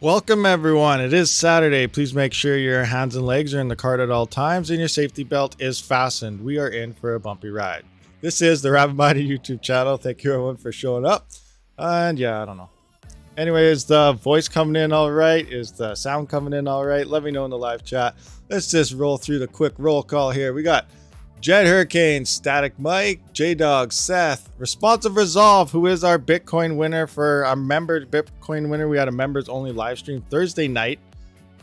Welcome everyone. It is Saturday. Please make sure your hands and legs are in the cart at all times and your safety belt is fastened. We are in for a bumpy ride. This is the Rabid Mining YouTube channel. Thank you everyone for showing up. And yeah, I don't know. Anyway, is the voice coming in all right? Is the sound coming in all right? Let me know in the live chat. Let's just roll through the quick roll call here. We got Jet Hurricane, Static Mike, J-Dog, Seth, Responsive Resolve, who is our Bitcoin winner for our member Bitcoin winner. We had a members only live stream Thursday night,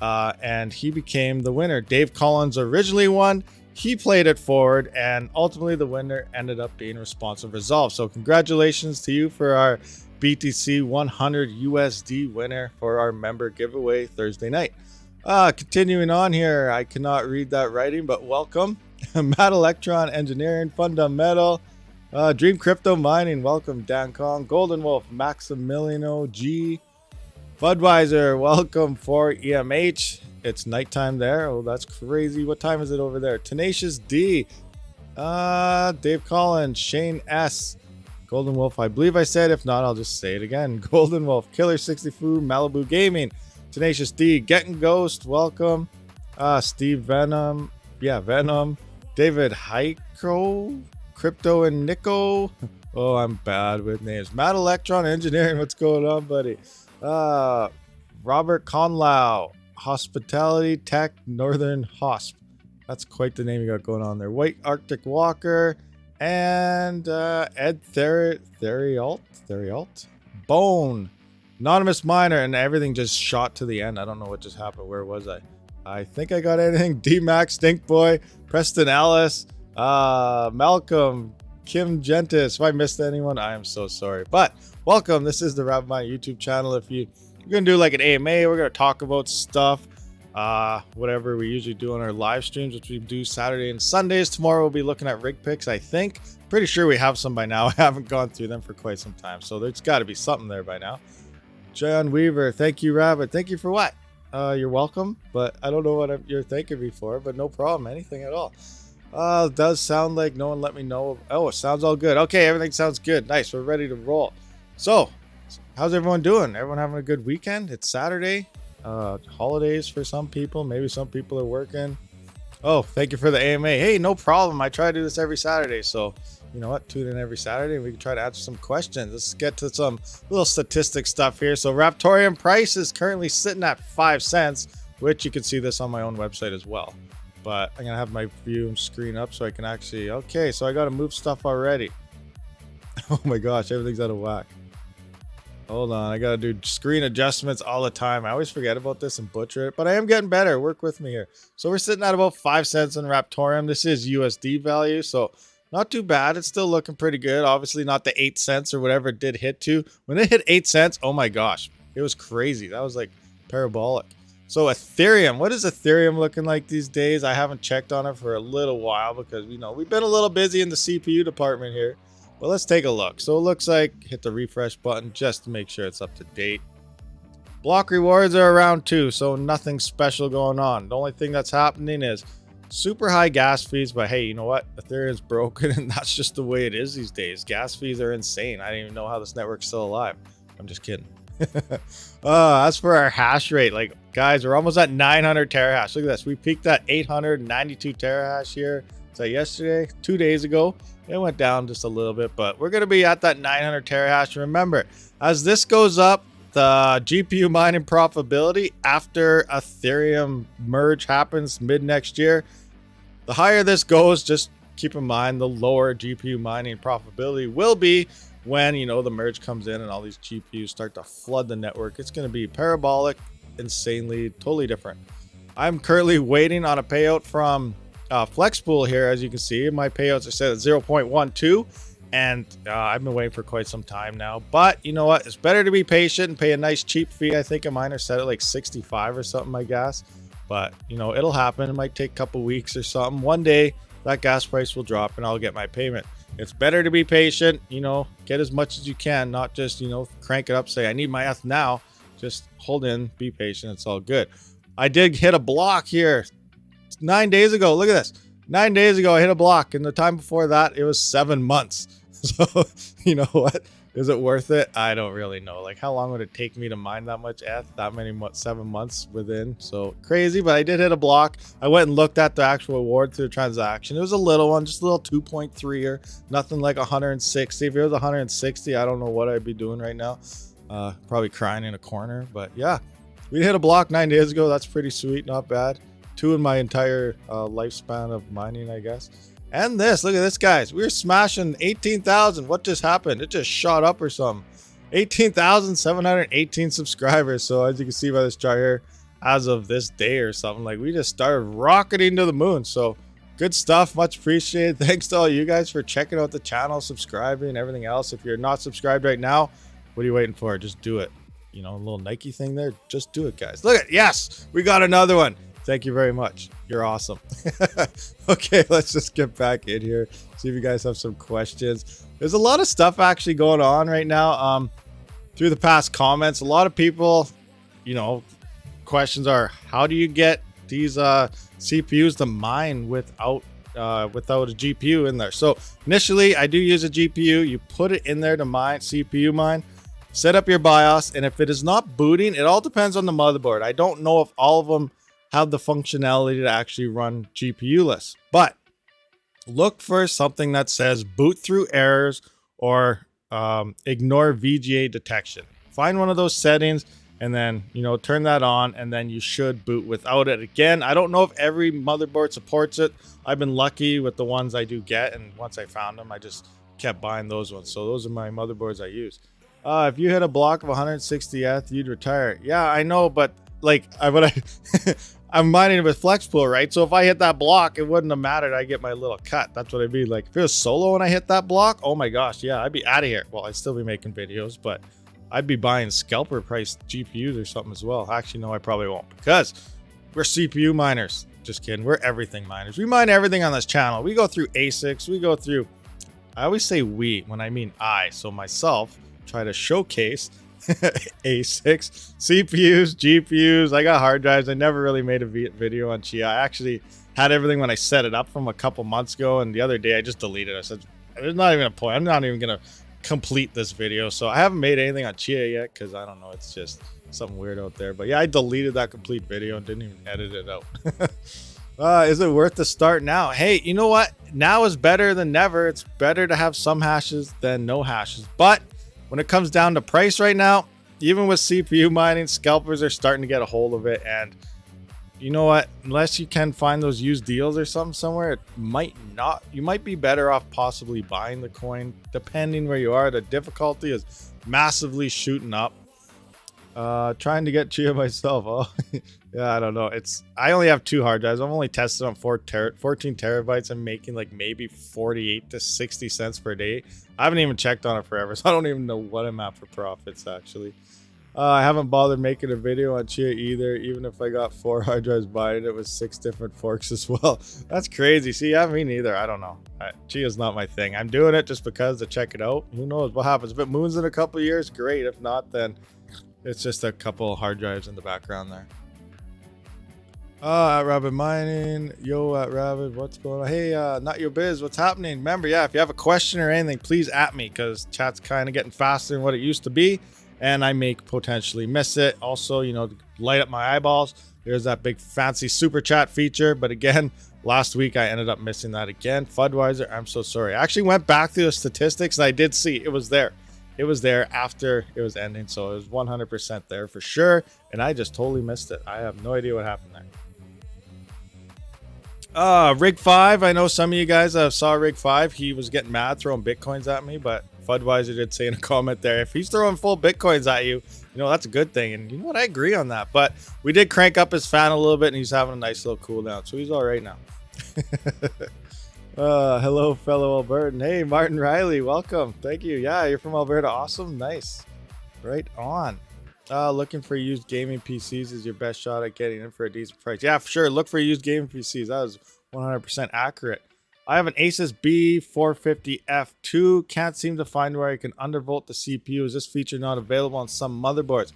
and he became the winner. Dave Collins originally won. He played it forward, and ultimately the winner ended up being Responsive Resolve. So congratulations to you for our BTC 100 USD winner for our member giveaway Thursday night. Continuing on here, I cannot read that writing, but welcome. Matt Electron Engineering, Fundamental, Dream Crypto Mining, welcome. Dan Kong, Golden Wolf, Maximiliano G, Budweiser, welcome. For EMH, it's nighttime there. Oh, that's crazy. What time is it over there? Tenacious D, Dave Collins, Shane S, Golden Wolf, I believe I said. If not, I'll just say it again. Golden Wolf, Killer 64, Malibu Gaming, Tenacious D, Getting Ghost, welcome. Steve Venom, Venom, David Heiko, Crypto and Nico. Oh, I'm bad with names. Matt Electron Engineering, what's going on, buddy? Robert Conlau, Hospitality Tech Northern Hosp. That's quite the name you got going on there. White Arctic Walker and Ed Therialt, Bone, Anonymous Miner, and everything just shot to the end. I don't know what just happened. Where was I? I think I got anything. D-Max, Stink Boy, Preston Ellis, Malcolm, Kim Gentis. If I missed anyone, I am so sorry. But welcome. This is the Rabid Mining YouTube channel. We're going to do like an AMA. We're going to talk about stuff, whatever we usually do on our live streams, which we do Saturday and Sundays. Tomorrow we'll be looking at rig picks, I think. Pretty sure we have some by now. I haven't gone through them for quite some time. So there's got to be something there by now. John Weaver, thank you, Rabid. Thank you for what? You're welcome, but I don't know what you're thanking me for, but no problem, anything at all. It does sound like no one let me know. Oh, it sounds all good. Okay, everything sounds good. Nice, we're ready to roll. So, how's everyone doing? Everyone having a good weekend? It's Saturday. Holidays for some people. Maybe some people are working. Oh, thank you for the AMA. Hey, no problem. I try to do this every Saturday, so you know what? Tune in every Saturday and we can try to answer some questions. Let's get to some little statistic stuff here. So raptoreum price is currently sitting at 5 cents, which you can see this on my own website as well. But I'm gonna have my view screen up so I can actually, okay, so I gotta move stuff already. Oh my gosh, everything's out of whack. Hold on, I gotta do screen adjustments all the time. I always forget about this and butcher it, but I am getting better. Work with me here. So we're sitting at about 5 cents in raptoreum. This is USD value, so not too bad. It's still looking pretty good. Obviously not the 8 cents or whatever it did hit to. When it hit 8 cents, oh my gosh, it was crazy. That was like parabolic. So Ethereum, what is Ethereum looking like these days? I haven't checked on it for a little while because you know we've been a little busy in the CPU department here. But let's take a look. So it looks like, hit the refresh button just to make sure it's up to date. Block rewards are around 2, so nothing special going on. The only thing that's happening is super high gas fees, but hey, you know what? Ethereum's broken and that's just the way it is these days. Gas fees are insane. I didn't even know how this network's still alive. I'm just kidding. As for our hash rate, like guys, we're almost at 900 terahash. Look at this. We peaked at 892 terahash here. So yesterday, 2 days ago, it went down just a little bit, but we're going to be at that 900 terahash. Remember, as this goes up, the GPU mining profitability after Ethereum merge happens mid next year, the higher this goes, just keep in mind the lower GPU mining profitability will be when, you know, the merge comes in and all these GPUs start to flood the network. It's going to be parabolic, insanely, totally different. I'm currently waiting on a payout from Flexpool here. As you can see, my payouts are set at 0.12, and I've been waiting for quite some time now. But you know what? It's better to be patient and pay a nice cheap fee. I think a miner set at like 65 or something, I guess. But you know, it'll happen. It might take a couple weeks or something. One day that gas price will drop and I'll get my payment. It's better to be patient, you know, get as much as you can, not just, you know, crank it up, say I need my ETH now. Just hold in, be patient, it's all good. I did hit a block here 9 days ago. Look at this. 9 days ago I hit a block, and the time before that it was 7 months. So you know what, Is it worth it? I don't really know. Like, how long would it take me to mine that much ETH? That many 7 months within. So crazy, but I did hit a block. I went and looked at the actual reward through the transaction. It was a little one, just a little 2.3 or nothing like 160. If it was 160, I don't know what I'd be doing right now. Probably crying in a corner. But yeah, we hit a block 9 days ago. That's pretty sweet. Not bad. 2 in my entire lifespan of mining, I guess. And this, look at this, guys. We were smashing 18,000. What just happened? It just shot up or something. 18,718 subscribers. So as you can see by this chart here, as of this day or something, like we just started rocketing to the moon. So good stuff. Much appreciated. Thanks to all you guys for checking out the channel, subscribing, everything else. If you're not subscribed right now, what are you waiting for? Just do it. You know, a little Nike thing there. Just do it, guys. Look at, yes, we got another one. Thank you very much. You're awesome. Okay, let's just get back in here. See if you guys have some questions. There's a lot of stuff actually going on right now. Through the past comments, a lot of people, you know, questions are, how do you get these CPUs to mine without a GPU in there? So initially, I do use a GPU. You put it in there to mine, CPU mine. Set up your BIOS, and if it is not booting, it all depends on the motherboard. I don't know if all of them have the functionality to actually run GPU-less, but look for something that says boot through errors or ignore VGA detection. Find one of those settings and then, you know, turn that on, and then you should boot without it. Again, I don't know if every motherboard supports it. I've been lucky with the ones I do get, and once I found them, I just kept buying those ones. So those are my motherboards I use. If you hit a block of 160 ETH, you'd retire. Yeah, I know, but like I'm mining with FlexPool, right? So if I hit that block, it wouldn't have mattered. I get my little cut. That's what I mean. Like if it was solo and I hit that block, oh my gosh, yeah, I'd be out of here. Well, I'd still be making videos, but I'd be buying scalper price GPUs or something as well. Actually, no, I probably won't, because we're CPU miners. Just kidding. We're everything miners. We mine everything on this channel. We go through ASICs. We go through, I always say we when I mean I. So myself, try to showcase ASICs, CPUs, GPUs. I got hard drives. I never really made a video on Chia. I actually had everything when I set it up from a couple months ago, and the other day I just deleted it. I said, there's not even a point. I'm not even going to complete this video. So I haven't made anything on Chia yet because I don't know. It's just something weird out there. But yeah, I deleted that complete video and didn't even edit it out. Is it worth to start now? Hey, you know what? Now is better than never. It's better to have some hashes than no hashes. But when it comes down to price right now, even with CPU mining, scalpers are starting to get a hold of it. And you know what? Unless you can find those used deals or something somewhere, it might not. You might be better off possibly buying the coin, depending where you are. The difficulty is massively shooting up. Trying to get Chia myself. Oh, yeah, I don't know. I only have 2 hard drives. I've only tested on 14 terabytes. I'm making like maybe 48 to 60 cents per day. I haven't even checked on it forever, so I don't even know what I'm at for profits actually. I haven't bothered making a video on Chia either, even if I got 4 hard drives buying it with 6 different forks as well. That's crazy. See, yeah, me neither. I don't know. Chia's not my thing. I'm doing it just because to check it out. Who knows what happens? If it moons in a couple of years, great. If not, then it's just a couple hard drives in the background there. At Rabid Mining, yo at Rabid, what's going on? Hey, not your biz, what's happening? Remember, yeah, if you have a question or anything, please at me, because chat's kind of getting faster than what it used to be, and I may potentially miss it. Also, you know, light up my eyeballs. There's that big fancy super chat feature, but again, last week I ended up missing that again. Fudweiser, I'm so sorry. I actually went back through the statistics, and I did see it was there. It was there after it was ending, so it was 100% there for sure, and I just totally missed it. I have no idea what happened there. Rig 5, I know some of you guys saw Rig 5. He was getting mad throwing bitcoins at me, but Fudweiser did say in a comment there, if he's throwing full bitcoins at you, you know, that's a good thing. And you know what, I agree on that. But we did crank up his fan a little bit, and he's having a nice little cool down, so he's all right now. Hello, fellow Albertan. Hey, Martin Riley, welcome. Thank you. Yeah, you're from Alberta. Awesome. Nice. Right on. Looking for used gaming PCs is your best shot at getting in for a decent price. Yeah, for sure. Look for used gaming PCs. That was 100% accurate. I have an Asus B450F2. Can't seem to find where I can undervolt the CPU. Is this feature not available on some motherboards?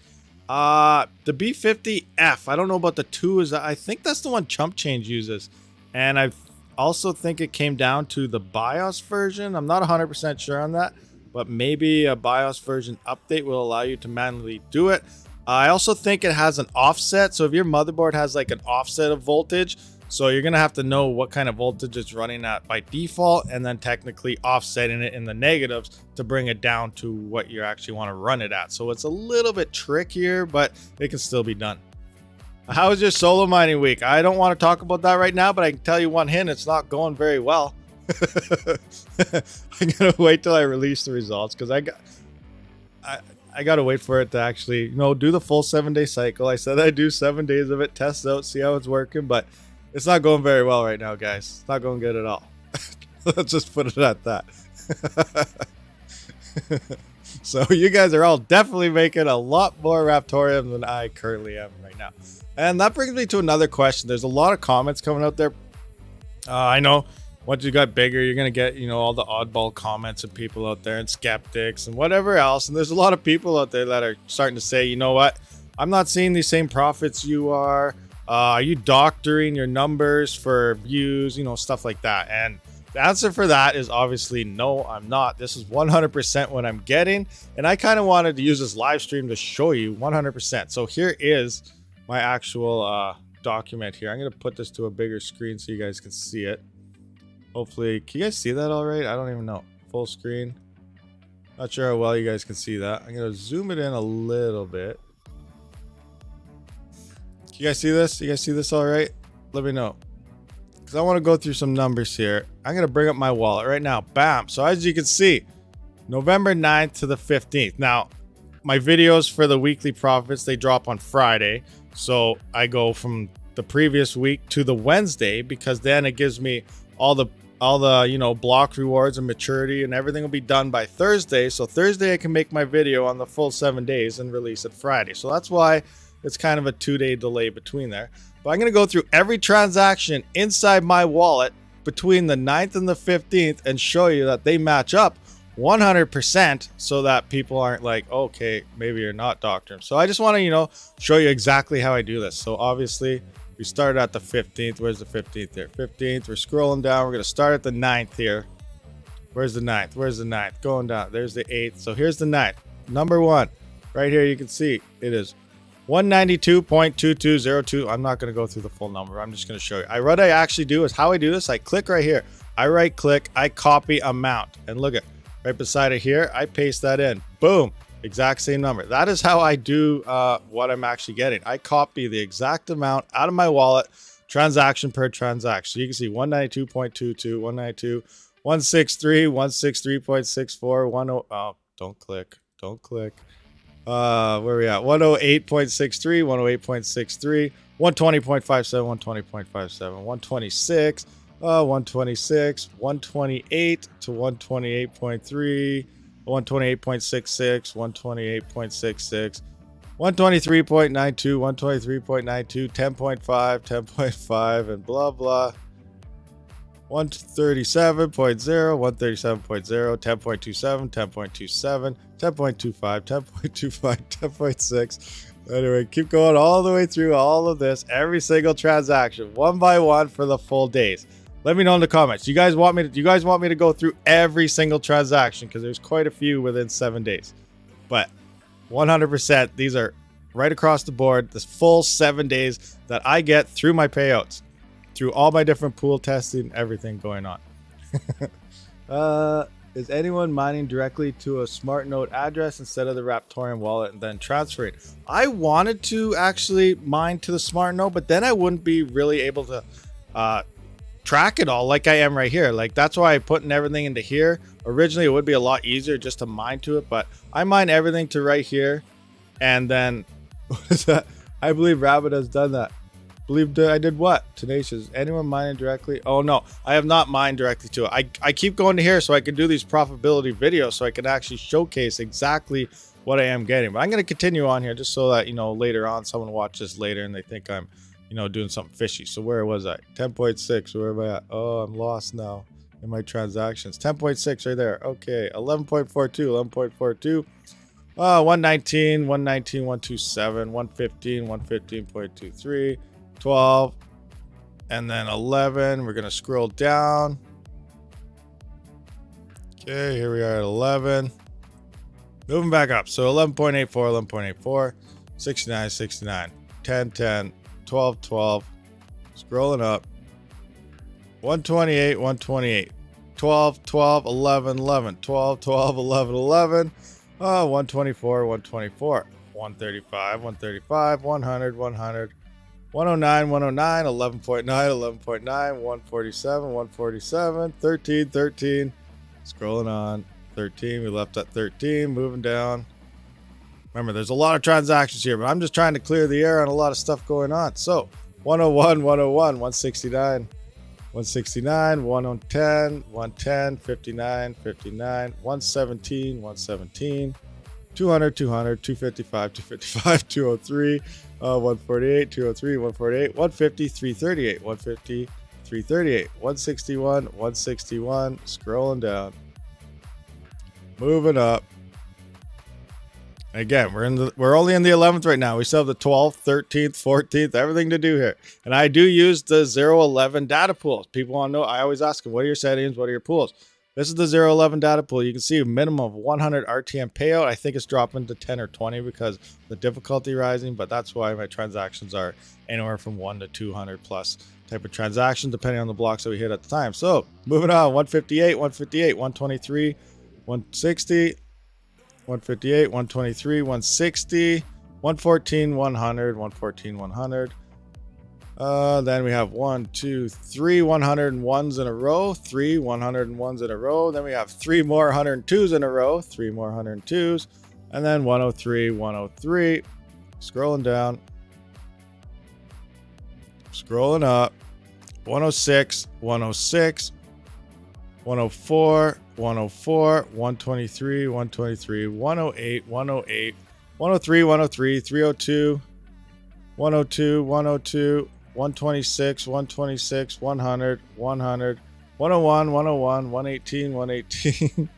The B50F, I don't know about the 2. I think that's the one Chump Change uses. And I also think it came down to the BIOS version. I'm not 100% sure on that. but maybe a BIOS version update will allow you to manually do it. I also think it has an offset. So if your motherboard has like an offset of voltage, so you're going to have to know what kind of voltage it's running at by default, and then technically offsetting it in the negatives to bring it down to what you actually want to run it at. So it's a little bit trickier, but it can still be done. How was your solo mining week? I don't want to talk about that right now, but I can tell you one hint, it's not going very well. I'm going to wait till I release the results, because I got to wait for it to actually, do the full 7-day cycle. I said I'd do 7 days of it, test out, see how it's working, but it's not going very well right now, guys. It's not going good at all. Let's just put it at that. So you guys are all definitely making a lot more raptorium than I currently am right now. And that brings me to another question. There's a lot of comments coming out there. I know once you got bigger, you're going to get, all the oddball comments and people out there and skeptics and whatever else. And there's a lot of people out there that are starting to say, you know what? I'm not seeing these same profits you are. Are you doctoring your numbers for views, stuff like that? And the answer for that is obviously no, I'm not. This is 100% what I'm getting. And I kind of wanted to use this live stream to show you 100%. So here is my actual document here. I'm going to put this to a bigger screen so you guys can see it. Hopefully, can you guys see that all right? I don't even know. Full screen. Not sure how well you guys can see that. I'm going to zoom it in a little bit. You guys see this? You guys see this all right? Let me know, because I want to go through some numbers here. I'm going to bring up my wallet right now. Bam. So as you can see, November 9th to the 15th. Now, my videos for the weekly profits, they drop on Friday. So I go from the previous week to the Wednesday, because then it gives me all the block rewards and maturity, and everything will be done by Thursday. So Thursday I can make my video on the full 7 days and release it Friday. So that's why it's kind of a 2-day delay between there. But I'm going to go through every transaction inside my wallet between the 9th and the 15th and show you that they match up 100%, so that people aren't like, okay, maybe you're not doctoring. So I just want to, show you exactly how I do this. So obviously we started at the 15th. Where's the 15th there? 15th. We're scrolling down. We're going to start at the 9th here. Where's the 9th? Where's the 9th? Going down. There's the 8th. So here's the 9th. Number one. Right here you can see it is 192.2202. I'm not going to go through the full number. I'm just going to show you. What I actually do is how I do this. I click right here. I right click. I copy amount. And look at right beside it here. I paste that in. Boom. Exact same number. That is how I do what I'm actually getting. I copy the exact amount out of my wallet, transaction per transaction. So you can see 192.22, 192, 163, 163.64, 10. Oh, don't click. Don't click. Where are we at? 108.63, 108.63, 120.57, 120.57, 126, 126, 128 to 128.3, 128.66, 128.66, 123.92, 123.92, 10.5, 10.5, and blah blah. 137.0, 137.0, 10.27, 10.27, 10.25, 10.25, 10.6. Anyway, keep going all the way through all of this, every single transaction, one by one for the full days. Let me know in the comments. You guys want me to go through every single transaction, because there's quite a few within 7 days. But 100%, these are right across the board, this full 7 days that I get through my payouts, through all my different pool testing, everything going on. Is anyone mining directly to a smart node address instead of the Raptorium wallet and then transferring? I wanted to actually mine to the smart node, but then I wouldn't be really able to track it all like I am right here. Like, that's why I put everything into here. Originally it would be a lot easier just to mine to it, but I mine everything to right here. And then what is that? I believe Rabid has done that. Believe I did what? Tenacious. Anyone mining directly? Oh no, I have not mined directly to it. I keep going to here so I can do these profitability videos, so I can actually showcase exactly what I am getting. But I'm going to continue on here just so that, later on someone watches later and they think I'm, doing something fishy. So where was I? 10.6. Where am I at? Oh, I'm lost now in my transactions. 10.6 right there. Okay. 11.42. 11.42. 119. 119. 127. 115. 115.23. 12, and then 11. We're gonna scroll down. Okay, here we are at 11. Moving back up. So 11.84, 11.84, 69, 69, 10, 10, 12, 12. Scrolling up. 128, 128. 12, 12, 11, 11. 12, 12, 11, 11. 124, 124. 135, 135, 100, 100. 109, 109, 11.9, 11.9, 147, 147, 13, 13. Scrolling on. 13. We left at 13. Moving down. Remember, there's a lot of transactions here, but I'm just trying to clear the air on a lot of stuff going on. So 101, 101, 169, 169, 110, 110, 59, 59, 117, 117, 200, 200, 255, 255, 203, 148, 203, 148, 150, 338, 150, 338, 161, 161. Scrolling down. Moving up. Again, we're only in the 11th right now. We still have the 12th, 13th, 14th, everything to do here. And I do use the 011 data pools. People want to know, I always ask them, what are your settings? What are your pools? This is the 011 data pool. You can see a minimum of 100 RTM payout. I think it's dropping to 10 or 20 because the difficulty rising, but that's why my transactions are anywhere from 1 to 200 plus type of transaction, depending on the blocks that we hit at the time. So moving on, 158, 158, 123, 160, 158, 123, 160, 114, 100, 114, 100. Then we have 1, 2, 3 101s in a row, 3 101s in a row. Then we have 3 more 102s in a row, 3 more 102s, and then 103, 103. Scrolling down, scrolling up, 106, 106, 104, 104, 123, 123, 108, 108, 103, 103, 302, 102, 102, 126, 126, 100, 100, 101, 101, 118, 118.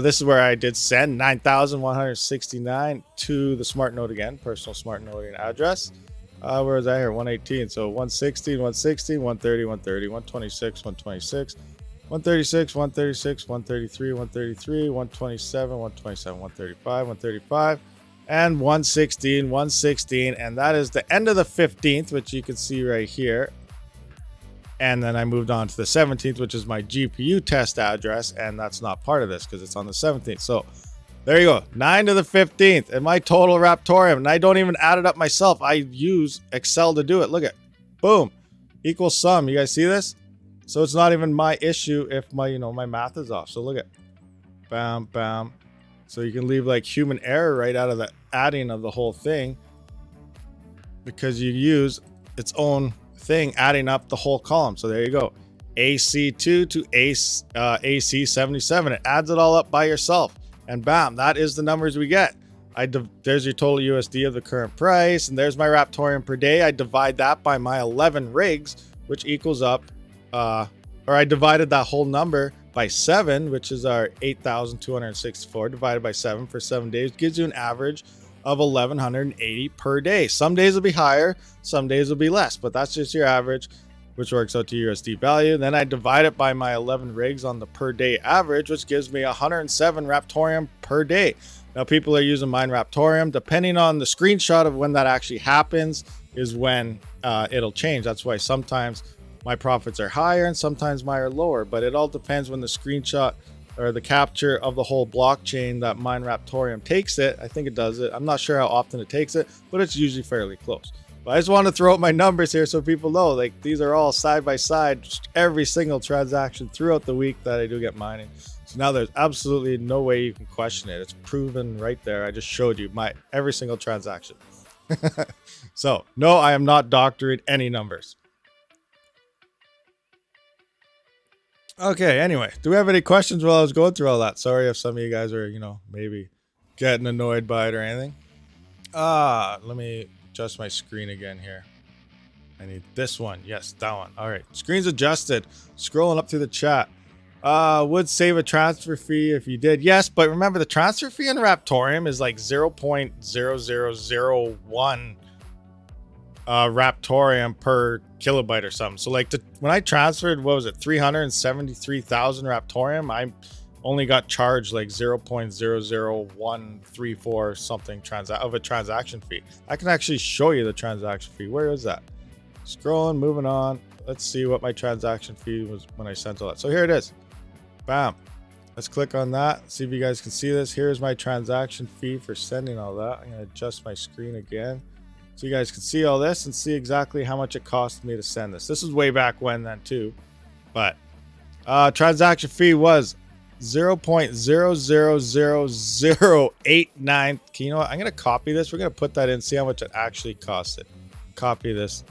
This is where I did send 9,169 to the smart node again, personal smart node address. Where is that here? 118. So 160, 160, 130, 130, 126, 126. 136, 136, 133, 133, 127, 127, 135, 135, and 116, 116. And that is the end of the 15th, which you can see right here. And then I moved on to the 17th, which is my GPU test address. And that's not part of this because it's on the 17th. So there you go. 9 to the 15th. And my total Raptorium. And I don't even add it up myself. I use Excel to do it. Look at, boom, equals sum. You guys see this? So it's not even my issue if my, my math is off. So look at, bam, bam. So you can leave like human error right out of the adding of the whole thing because you use its own thing adding up the whole column. So there you go. AC2 to AC77. It adds it all up by yourself. And bam, that is the numbers we get. There's your total USD of the current price. And there's my Raptorium per day. I divide that by my 11 rigs, which equals up or I divided that whole number by 7, which is our 8,264 divided by 7 for 7 days, gives you an average of 1,180 per day. Some days will be higher, some days will be less, but that's just your average, which works out to USD value. Then I divide it by my 11 rigs on the per day average, which gives me 107 Raptorium per day. Now people are using mine Raptorium. Depending on the screenshot of when that actually happens is when it'll change. That's why sometimes my profits are higher and sometimes mine are lower, but it all depends when the screenshot or the capture of the whole blockchain that mine Raptorium takes it. I think it does it. I'm not sure how often it takes it, but it's usually fairly close. But I just want to throw out my numbers here so people know, like, these are all side by side, every single transaction throughout the week that I do get mining. So now there's absolutely no way you can question it. It's proven right there. I just showed you my every single transaction. So no, I am not doctoring any numbers. Okay, anyway, do we have any questions while I was going through all that? Sorry if some of you guys are, maybe getting annoyed by it or anything. Let me adjust my screen again here. I need this one. Yes, that one. All right, screen's adjusted. Scrolling up through the chat. Would save a transfer fee if you did. Yes, but remember the transfer fee in Raptorium is like 0.0001 Raptorium per kilobyte or something. So like when I transferred, what was it, 373,000 Raptorium, only got charged like 0.00134 something of a transaction fee. I can actually show you the transaction fee. Where is that? Scrolling, moving on. Let's see what my transaction fee was when I sent all that. So here it is. Bam. Let's click on that. See if you guys can see this. Here's my transaction fee for sending all that. I'm going to adjust my screen again so you guys can see all this and see exactly how much it cost me to send this. This was way back when then too. But transaction fee was 0.00089. You know what? I'm going to copy this. We're going to put that in, see how much it actually costed. Copy this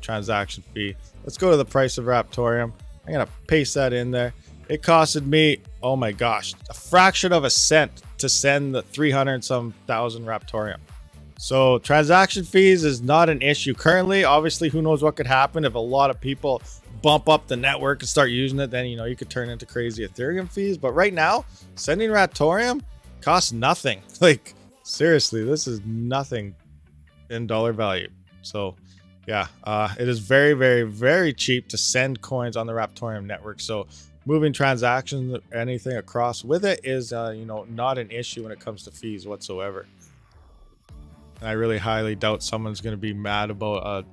transaction fee. Let's go to the price of raptoreum. I'm going to paste that in there. It costed me, oh my gosh, a fraction of a cent to send the 300 some thousand raptoreum. So transaction fees is not an issue currently. Obviously, who knows what could happen if a lot of people bump up the network and start using it. Then, you know, you could turn into crazy Ethereum fees. But right now, sending raptoreum costs nothing. Like, seriously, this is nothing in dollar value. So yeah, it is very, very, very cheap to send coins on the raptoreum network. So moving transactions, anything across with it is, you know, not an issue when it comes to fees whatsoever. And I really highly doubt someone's going to be mad about a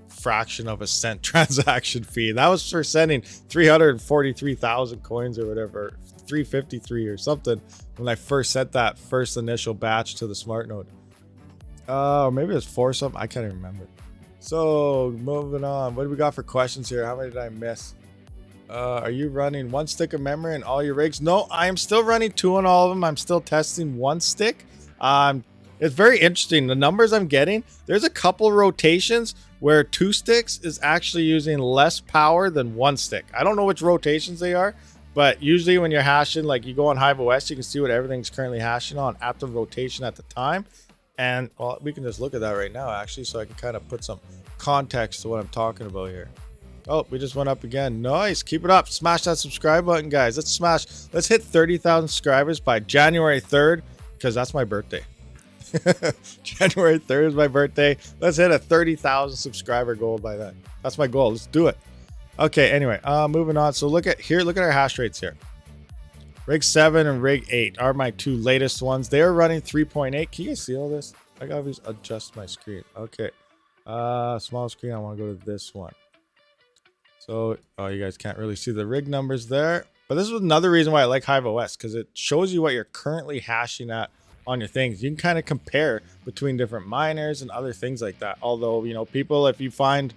fraction of a cent transaction fee. That was for sending 343,000 coins or whatever, 353 or something when I first sent that first initial batch to the smart node. Maybe it was 4 something. I can't even remember. So moving on. What do we got for questions here? How many did I miss? Are you running 1 stick of memory in all your rigs? No, I am still running 2 on all of them. I'm still testing 1 stick. It's very interesting. The numbers I'm getting, there's a couple rotations where 2 sticks is actually using less power than 1 stick. I don't know which rotations they are, but usually when you're hashing, like you go on Hive OS, you can see what everything's currently hashing on at the rotation at the time. And well, we can just look at that right now, actually, so I can kind of put some context to what I'm talking about here. Oh, we just went up again. Nice. Keep it up. Smash that subscribe button, guys. Let's hit 30,000 subscribers by January 3rd, because that's my birthday. January 3rd is my birthday. Let's hit a 30,000 subscriber goal by then. That's my goal. Let's do it. Okay, anyway, moving on. So look at our hash rates here. Rig 7 and Rig 8 are my 2 latest ones. They are running 3.8. Can you guys see all this? I gotta adjust my screen. Okay. Small screen. I want to go to this one. So, oh, you guys can't really see the rig numbers there. But this is another reason why I like Hive OS, because it shows you what you're currently hashing at on your things. You can kind of compare between different miners and other things like that. Although, you know, people, if you find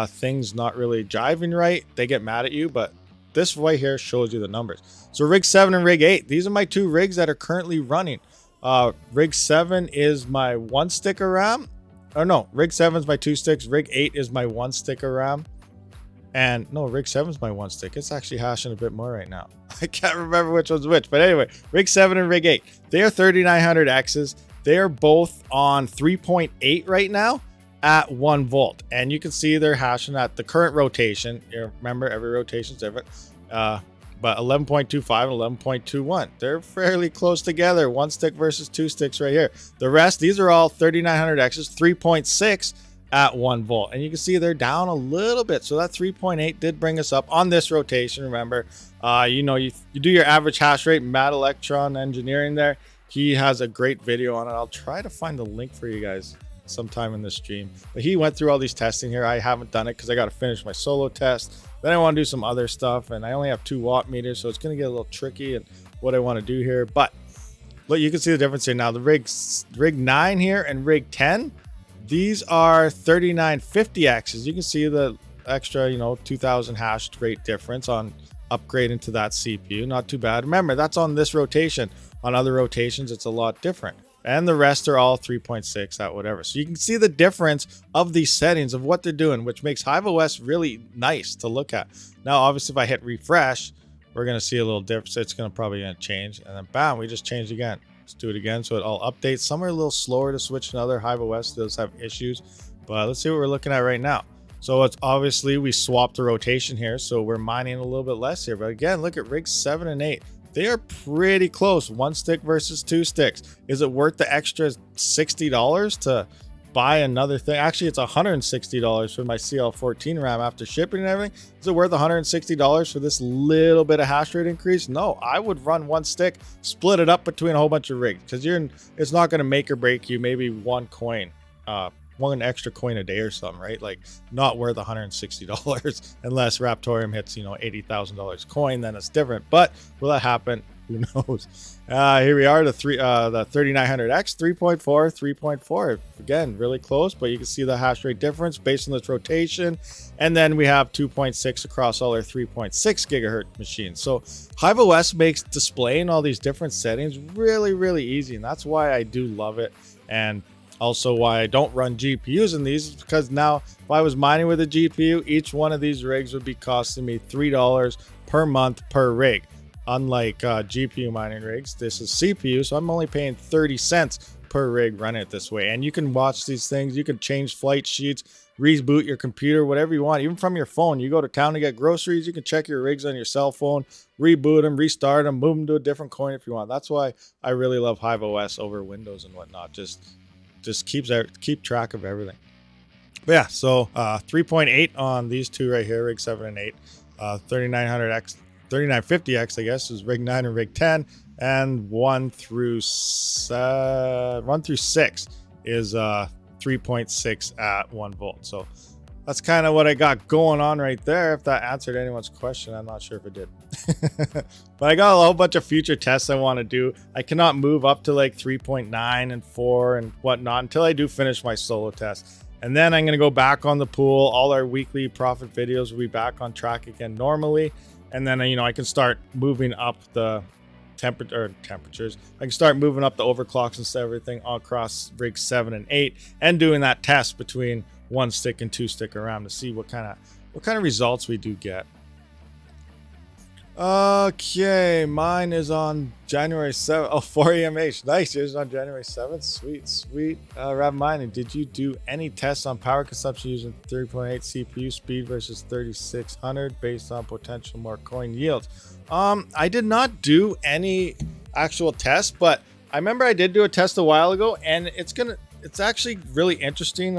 things not really jiving right, they get mad at you. But this right here shows you the numbers. So Rig 7 and Rig 8, these are my 2 rigs that are currently running. Rig 7 is my 1 stick of RAM. Or no, Rig 7 is my 2 sticks. Rig 8 is my 1 stick of RAM. And no, Rig 7 is my 1 stick. It's actually hashing a bit more right now. I can't remember which one's which. But anyway, Rig 7 and Rig 8. They are 3900 X's. They are both on 3.8 right now at 1 volt. And you can see they're hashing at the current rotation. You remember, every rotation is different. But 11.25 and 11.21. They're fairly close together. 1 stick versus 2 sticks right here. The rest, these are all 3900 X's, 3.6 at 1 volt. And you can see they're down a little bit. So that 3.8 did bring us up on this rotation. Remember, you know, you do your average hash rate. Mad Electron Engineering there. He has a great video on it. I'll try to find the link for you guys sometime in the stream. But he went through all these testing here. I haven't done it because I got to finish my solo test. Then I want to do some other stuff. And I only have 2 watt meters. So it's going to get a little tricky and what I want to do here. But look, you can see the difference here now. The Rig 9 here and Rig 10. These are 3950 X's. You can see the extra, you know, 2000 hash rate difference on upgrading to that CPU. Not too bad. Remember, that's on this rotation. On other rotations, it's a lot different. And the rest are all 3.6 at whatever. So you can see the difference of these settings of what they're doing, which makes Hive OS really nice to look at. Now, obviously, if I hit refresh, we're going to see a little difference. It's probably going to change. And then bam, we just changed again. Let's do it again so it all updates. Some are a little slower to switch to another. Hive OS does have issues, but let's see what we're looking at right now. So it's obviously we swapped the rotation here, so we're mining a little bit less here. But again, look at rigs 7 and 8. They are pretty close. 1 stick versus 2 sticks. Is it worth the extra $60 to buy another thing. Actually, it's $160 for my CL14 RAM after shipping and everything. Is it worth $160 for this little bit of hash rate increase? No, I would run one stick, split it up between a whole bunch of rigs, because it's not going to make or break you. Maybe one coin, one extra coin a day or something, right? Like, not worth $160 unless Raptoreum hits, $80,000 coin, then it's different. But will that happen? Who knows? Here we are, the 3900X, 3.4, 3.4. Again, really close, but you can see the hash rate difference based on this rotation. And then we have 2.6 across all our 3.6 gigahertz machines. So HiveOS makes displaying all these different settings really, really easy. And that's why I do love it. And also why I don't run GPUs in these, because now if I was mining with a GPU, each one of these rigs would be costing me $3 per month per rig. Unlike GPU mining rigs, this is CPU, so I'm only paying 30 cents per rig running it this way. And you can watch these things, you can change flight sheets, reboot your computer, whatever you want, even from your phone. You go to town to get groceries, you can check your rigs on your cell phone, reboot them, restart them, move them to a different coin if you want. That's why I really love HiveOS over Windows and whatnot. Just keep track of everything. But yeah, so 3.8 on these two right here, rig 7 and 8, 3900X. 3950X, I guess, is rig 9 and rig 10, and 1 through 6 is 3.6 at 1 volt. So that's kind of what I got going on right there. If that answered anyone's question, I'm not sure if it did. But I got a whole bunch of future tests I want to do. I cannot move up to like 3.9 and 4 and whatnot until I do finish my solo test. And then I'm going to go back on the pool. All our weekly profit videos will be back on track again normally. And then, I can start moving up the temperatures. I can start moving up the overclocks and everything all across rig 7 and 8, and doing that test between 1 stick and 2 stick around to see what kind of results we do get. Okay, mine is on January 7th. Oh, 4 EMH. Nice. Yours is on January 7th. Sweet. Rabid Mining, did you do any tests on power consumption using 3.8 CPU speed versus 3600 based on potential more coin yields? I did not do any actual tests, but I remember I did do a test a while ago, and it's actually really interesting.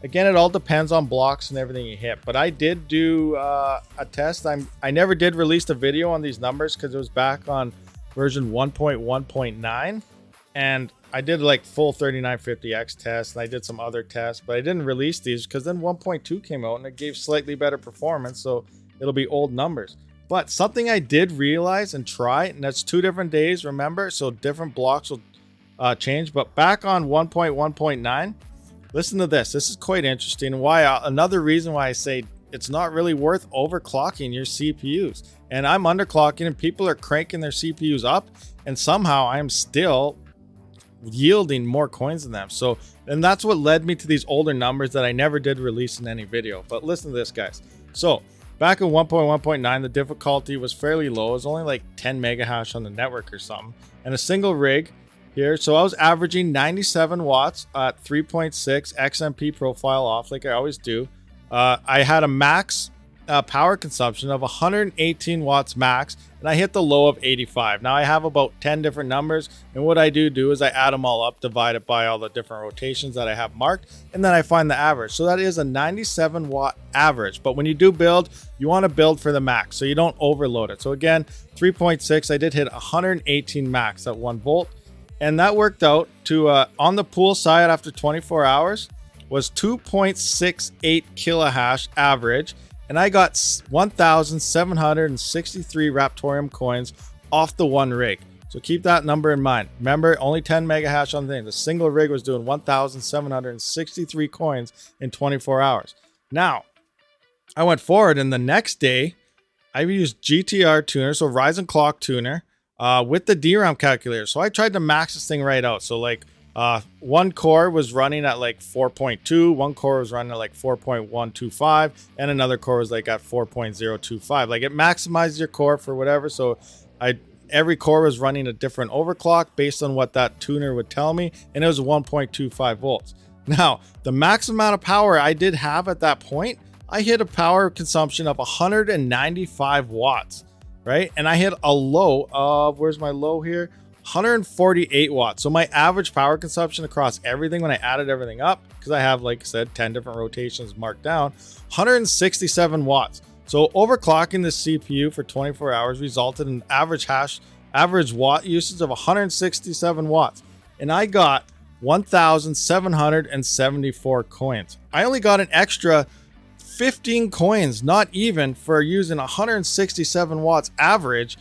Again, it all depends on blocks and everything you hit. But I did do a test. I never did release a video on these numbers because it was back on version 1.1.9. And I did like full 3950X tests, and I did some other tests. But I didn't release these because then 1.2 came out and it gave slightly better performance. So it'll be old numbers. But something I did realize and try, and that's 2 different days, remember? So different blocks will change. But back on 1.1.9, listen to this. This is quite interesting. Another reason why I say it's not really worth overclocking your CPUs. And I'm underclocking, and people are cranking their CPUs up, and somehow I'm still yielding more coins than them. So, and that's what led me to these older numbers that I never did release in any video. But listen to this, guys. So back in 1.1.9, the difficulty was fairly low. It was only like 10 mega hash on the network or something, and a single rig here. So I was averaging 97 watts at 3.6 XMP profile off, like I always do. I had a max power consumption of 118 watts max, and I hit the low of 85. Now I have about 10 different numbers, and what I do is I add them all up, divide it by all the different rotations that I have marked, and then I find the average. So that is a 97 watt average. But when you do build, you want to build for the max, so you don't overload it. So again, 3.6, I did hit 118 max at 1 volt. And that worked out to, on the pool side after 24 hours, was 2.68 kilohash average. And I got 1,763 Raptoreum coins off the one rig. So keep that number in mind. Remember, only 10 mega hash on the thing. The single rig was doing 1,763 coins in 24 hours. Now, I went forward, and the next day, I used GTR tuner, so Ryzen clock tuner, with the DRAM calculator. So I tried to max this thing right out. So like one core was running at like 4.2, one core was running at like 4.125, and another core was like at 4.025. Like it maximizes your core for whatever. So every core was running a different overclock based on what that tuner would tell me, and it was 1.25 volts. Now, the max amount of power I did have at that point, I hit a power consumption of 195 watts. Right? And I hit a low of, where's my low here? 148 watts. So my average power consumption across everything when I added everything up, because I have, like I said, 10 different rotations marked down, 167 watts. So overclocking this CPU for 24 hours resulted in average watt usage of 167 watts. And I got 1,774 coins. I only got an extra 15 coins, not even, for using 167 watts average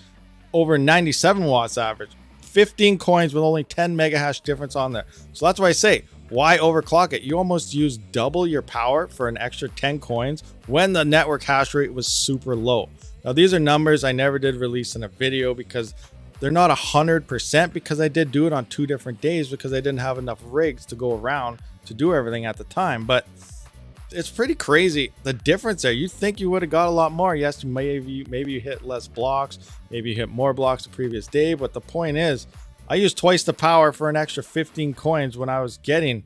over 97 watts average. 15 coins with only 10 mega hash difference on there. So that's why I say, why overclock it? You almost use double your power for an extra 10 coins when the network hash rate was super low. Now these are numbers I never did release in a video because they're not 100%, because I did do it on 2 different days because I didn't have enough rigs to go around to do everything at the time. But it's pretty crazy the difference there. You think you would have got a lot more. Yes, maybe you hit less blocks, maybe you hit more blocks the previous day, but the point is I used twice the power for an extra 15 coins when I was getting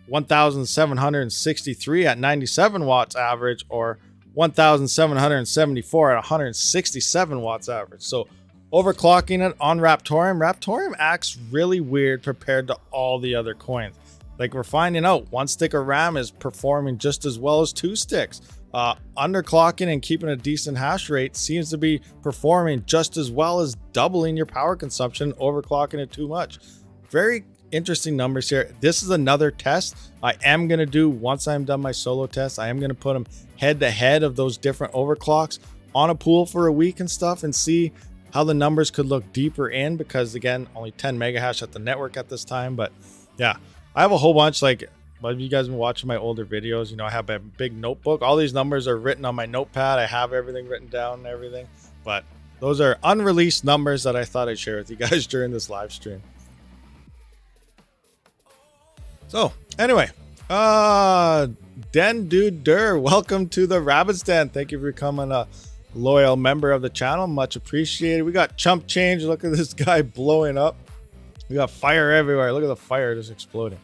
1,763 at 97 watts average, or 1,774 at 167 watts average. So overclocking it on Raptoreum acts really weird compared to all the other coins. Like, we're finding out 1 stick of RAM is performing just as well as 2 sticks. Underclocking and keeping a decent hash rate seems to be performing just as well as doubling your power consumption, overclocking it too much. Very interesting numbers here. This is another test I am going to do once I'm done my solo test. I am going to put them head to head of those different overclocks on a pool for a week and stuff, and see how the numbers could look deeper in, because again, only 10 mega hash at the network at this time. But yeah, I have a whole bunch. Like, if you guys been watching my older videos, you know, I have a big notebook. All these numbers are written on my notepad. I have everything written down and everything, but those are unreleased numbers that I thought I'd share with you guys during this live stream. So anyway, Den Dude Dur, welcome to the Rabid Stand. Thank you for becoming a loyal member of the channel. Much appreciated. We got chump change. Look at this guy blowing up. We got fire everywhere. Look at the fire just exploding.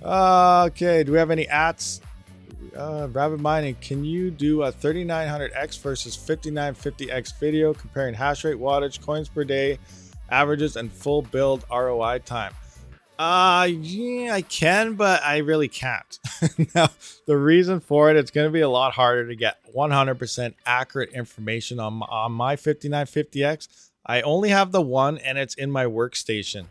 Okay, do we have any ats? Rabid Mining, can you do a 3900X versus 5950X video comparing hash rate, wattage, coins per day, averages, and full build ROI time? Yeah, I can, but I really can't. Now, the reason for it, it's going to be a lot harder to get 100% accurate information on my 5950X. I only have the one, and it's in my workstation.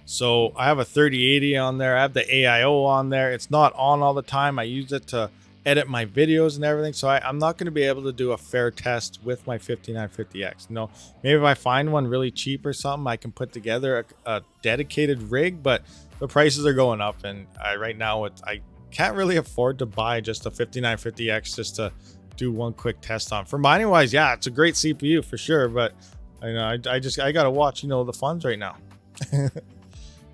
So I have a 3080 on there. I have the AIO on there. It's not on all the time. I use it to edit my videos and everything. So I'm not going to be able to do a fair test with my 5950X. You know, maybe if I find one really cheap or something, I can put together a dedicated rig, but the prices are going up. And right now, I can't really afford to buy just a 5950X just to do one quick test on. For mining wise, yeah, it's a great CPU for sure. But you know, I got to watch, you know, the funds right now.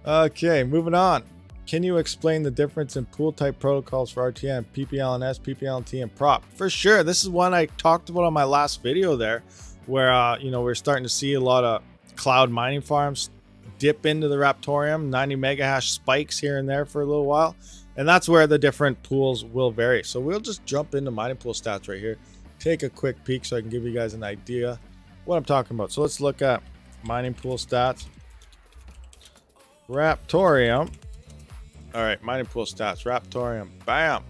Okay, moving on. Can you explain the difference in pool type protocols for RTM, PPLNS, PPLNT, and prop? For sure. This is one I talked about on my last video there, where you know, we're starting to see a lot of cloud mining farms dip into the Raptoreum, 90 mega hash spikes here and there for a little while, and that's where the different pools will vary. So we'll just jump into mining pool stats right here, take a quick peek so I can give you guys an idea what I'm talking about. So let's look at mining pool stats. Raptoreum. All right, mining pool stats, Raptoreum, bam.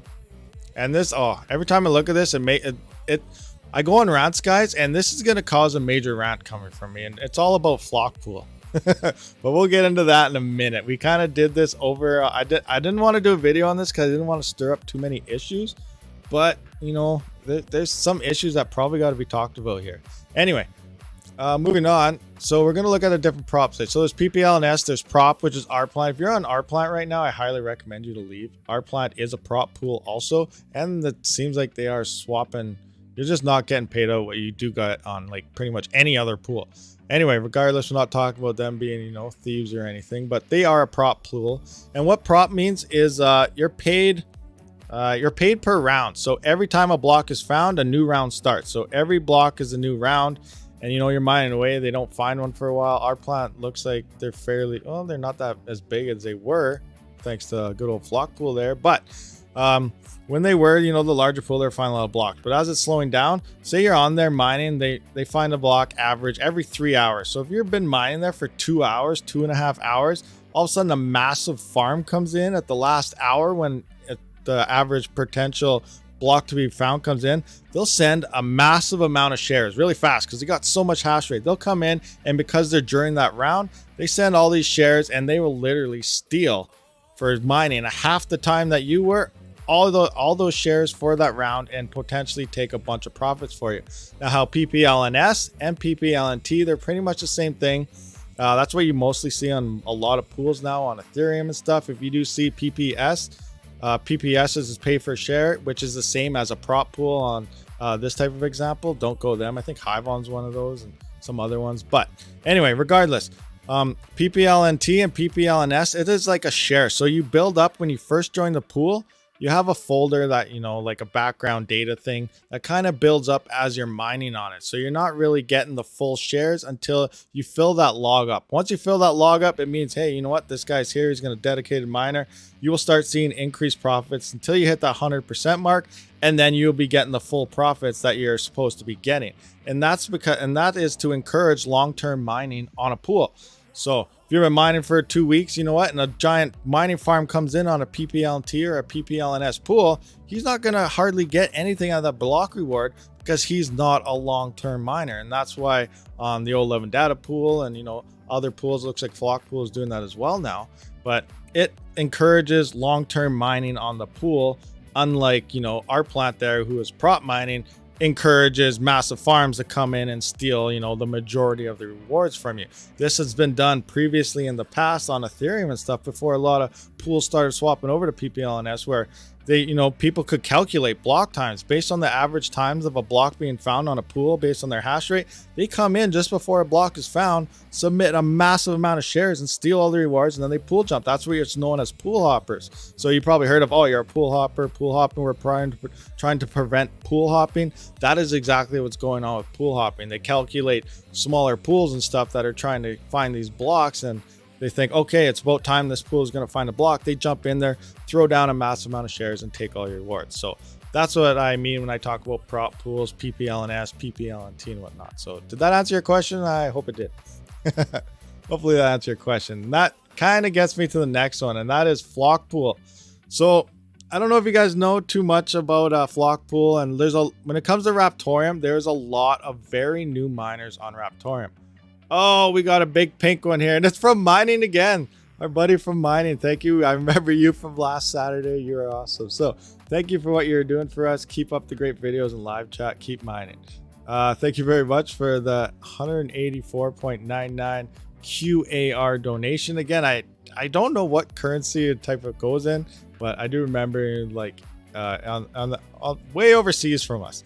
And this, oh, every time I look at this, I go on rants, guys, and this is going to cause a major rant coming from me, and it's all about flock pool. But we'll get into that in a minute. We kind of did this over, I didn't want to do a video on this because I didn't want to stir up too many issues, but you know, there's some issues that probably got to be talked about here. Anyway, moving on. So we're going to look at a different prop state. So there's PPLNS, there's prop, which is rPlant. If you're on rPlant right now, I highly recommend you to leave. rPlant is a prop pool also, and it seems like they are swapping. You're just not getting paid out what you do get on like pretty much any other pool. Anyway, regardless, we're not talking about them being, you know, thieves or anything, but they are a prop pool. And what prop means is you're paid per round. So every time a block is found, a new round starts. So every block is a new round. And you know, you're mining away, they don't find one for a while. rPlant looks like they're fairly, well, they're not that as big as they were, thanks to a good old flock pool there. But When they were, the larger pool, they're finding a lot of blocks. But as it's slowing down, say you're on there mining, they find a block average every 3 hours. So if you've been mining there for 2 hours, 2.5 hours, all of a sudden a massive farm comes in at the last hour when the average potential block to be found comes in, they'll send a massive amount of shares really fast because they got so much hash rate. They'll come in, and because they're during that round, they send all these shares, and they will literally steal for mining a half the time that you were, all those shares for that round, and potentially take a bunch of profits for you. Now, how PPLNS and PPLNT, they're pretty much the same thing. That's what you mostly see on a lot of pools now on Ethereum and stuff. If you do see PPS, PPS is pay for share, which is the same as a prop pool on this type of example. Don't go them. I think Hivon's one of those and some other ones. But anyway, regardless, PPLNT and PPLNS, it is like a share. So you build up when you first join the pool. You have a folder that, like a background data thing that kind of builds up as you're mining on it. So you're not really getting the full shares until you fill that log up. Once you fill that log up, it means, hey, you know what? This guy's here. He's going to dedicated miner. You will start seeing increased profits until you hit that 100% mark. And then you'll be getting the full profits that you're supposed to be getting. And that is to encourage long-term mining on a pool. So if you've been mining for 2 weeks, you know what? And a giant mining farm comes in on a PPLNT or a PPLNS pool, he's not going to hardly get anything out of that block reward because he's not a long-term miner. And that's why on the 011 data pool and, other pools, looks like Flock Pool is doing that as well now. But it encourages long-term mining on the pool, unlike, our plant there who is prop mining, encourages massive farms to come in and steal, the majority of the rewards from you. This has been done previously in the past on Ethereum and stuff before a lot of pools started swapping over to PPLNS, where they, people could calculate block times based on the average times of a block being found on a pool based on their hash rate. They come in just before a block is found, submit a massive amount of shares and steal all the rewards, and then they pool jump. That's where it's known as pool hoppers. So you probably heard of, oh, you're a pool hopper, pool hopping. We're trying to prevent pool hopping. That is exactly what's going on with pool hopping. They calculate smaller pools and stuff that are trying to find these blocks, and they think, okay, it's about time this pool is going to find a block. They jump in there, throw down a massive amount of shares, and take all your rewards. So that's what I mean when I talk about prop pools, PPLNS, PPLNT, and whatnot. So did that answer your question? I hope it did. Hopefully that answered your question. And that kind of gets me to the next one, and that is Flock Pool. So I don't know if you guys know too much about Flock Pool, and when it comes to Raptoreum, there's a lot of very new miners on Raptoreum. Oh, we got a big pink one here, and it's from Mining again. Our buddy from Mining. Thank you. I remember you from last Saturday. You were awesome. So thank you for what you're doing for us. Keep up the great videos and live chat. Keep mining. Thank you very much for the 184.99 QAR donation. Again, I don't know what currency type it goes in, but I do remember on way overseas from us.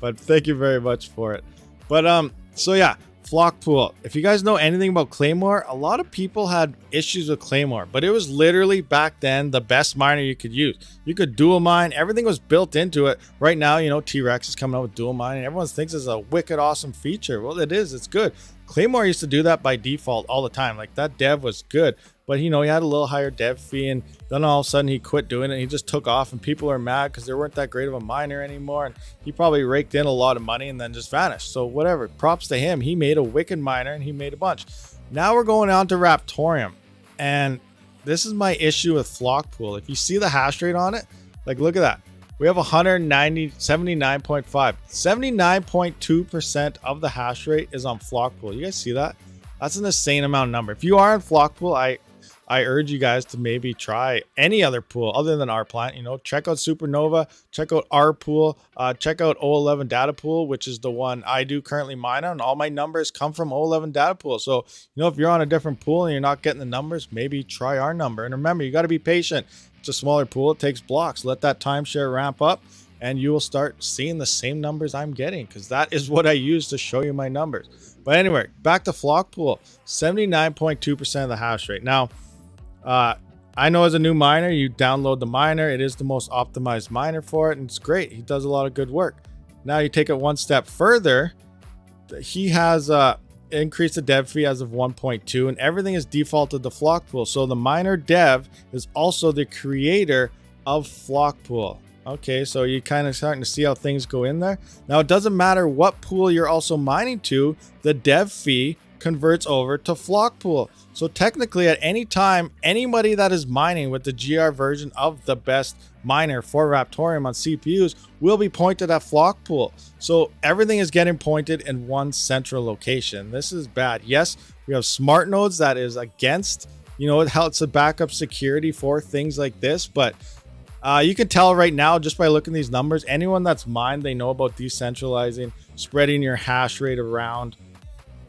But thank you very much for it. But so yeah, Flock Pool. If you guys know anything about Claymore, a lot of people had issues with Claymore, but it was literally back then the best miner you could use. You could dual mine. Everything was built into it. Right now, T-Rex is coming out with dual mining. Everyone thinks it's a wicked awesome feature. Well, it is. It's good. Claymore used to do that by default all the time. Like, that dev was good, but he had a little higher dev fee, and then all of a sudden he quit doing it. He just took off, and people are mad because there weren't that great of a miner anymore, and he probably raked in a lot of money and then just vanished. So whatever, props to him. He made a wicked miner, and he made a bunch. Now we're going on to Raptoreum, and this is my issue with Flock Pool. If you see the hash rate on it, like, look at that. We have 79.5. 79.2% of the hash rate is on Flock Pool. You guys see that? That's an insane amount of number. If you are on Flock Pool, I urge you guys to maybe try any other pool other than our plant. Check out Supernova, check out our pool, check out 011 data pool, which is the one I do currently mine on. All my numbers come from 011 data pool. So, if you're on a different pool and you're not getting the numbers, maybe try our number. And remember, you got to be patient. It's a smaller pool. It takes blocks. Let that timeshare ramp up, and you will start seeing the same numbers I'm getting, because that is what I use to show you my numbers. But anyway, back to Flock Pool, 79.2% of the hash rate. Now, I know as a new miner, you download the miner. It is the most optimized miner for it, and it's great. He does a lot of good work. Now you take it one step further. He has increased the dev fee as of 1.2, and everything is defaulted to Flock Pool. So the miner dev is also the creator of flock pool. Okay, so you kind of starting to see how things go in there. Now, it doesn't matter what pool you're also mining to, the dev fee converts over to flock pool. So technically, at any time, anybody that is mining with the GR version of the best miner for Raptoreum on CPUs will be pointed at flock pool. So everything is getting pointed in one central location. This is bad. Yes, we have smart nodes that is against, you know, it helps to backup security for things like this, but you can tell right now just by looking at these numbers, anyone that's mined, they know about decentralizing, spreading your hash rate around,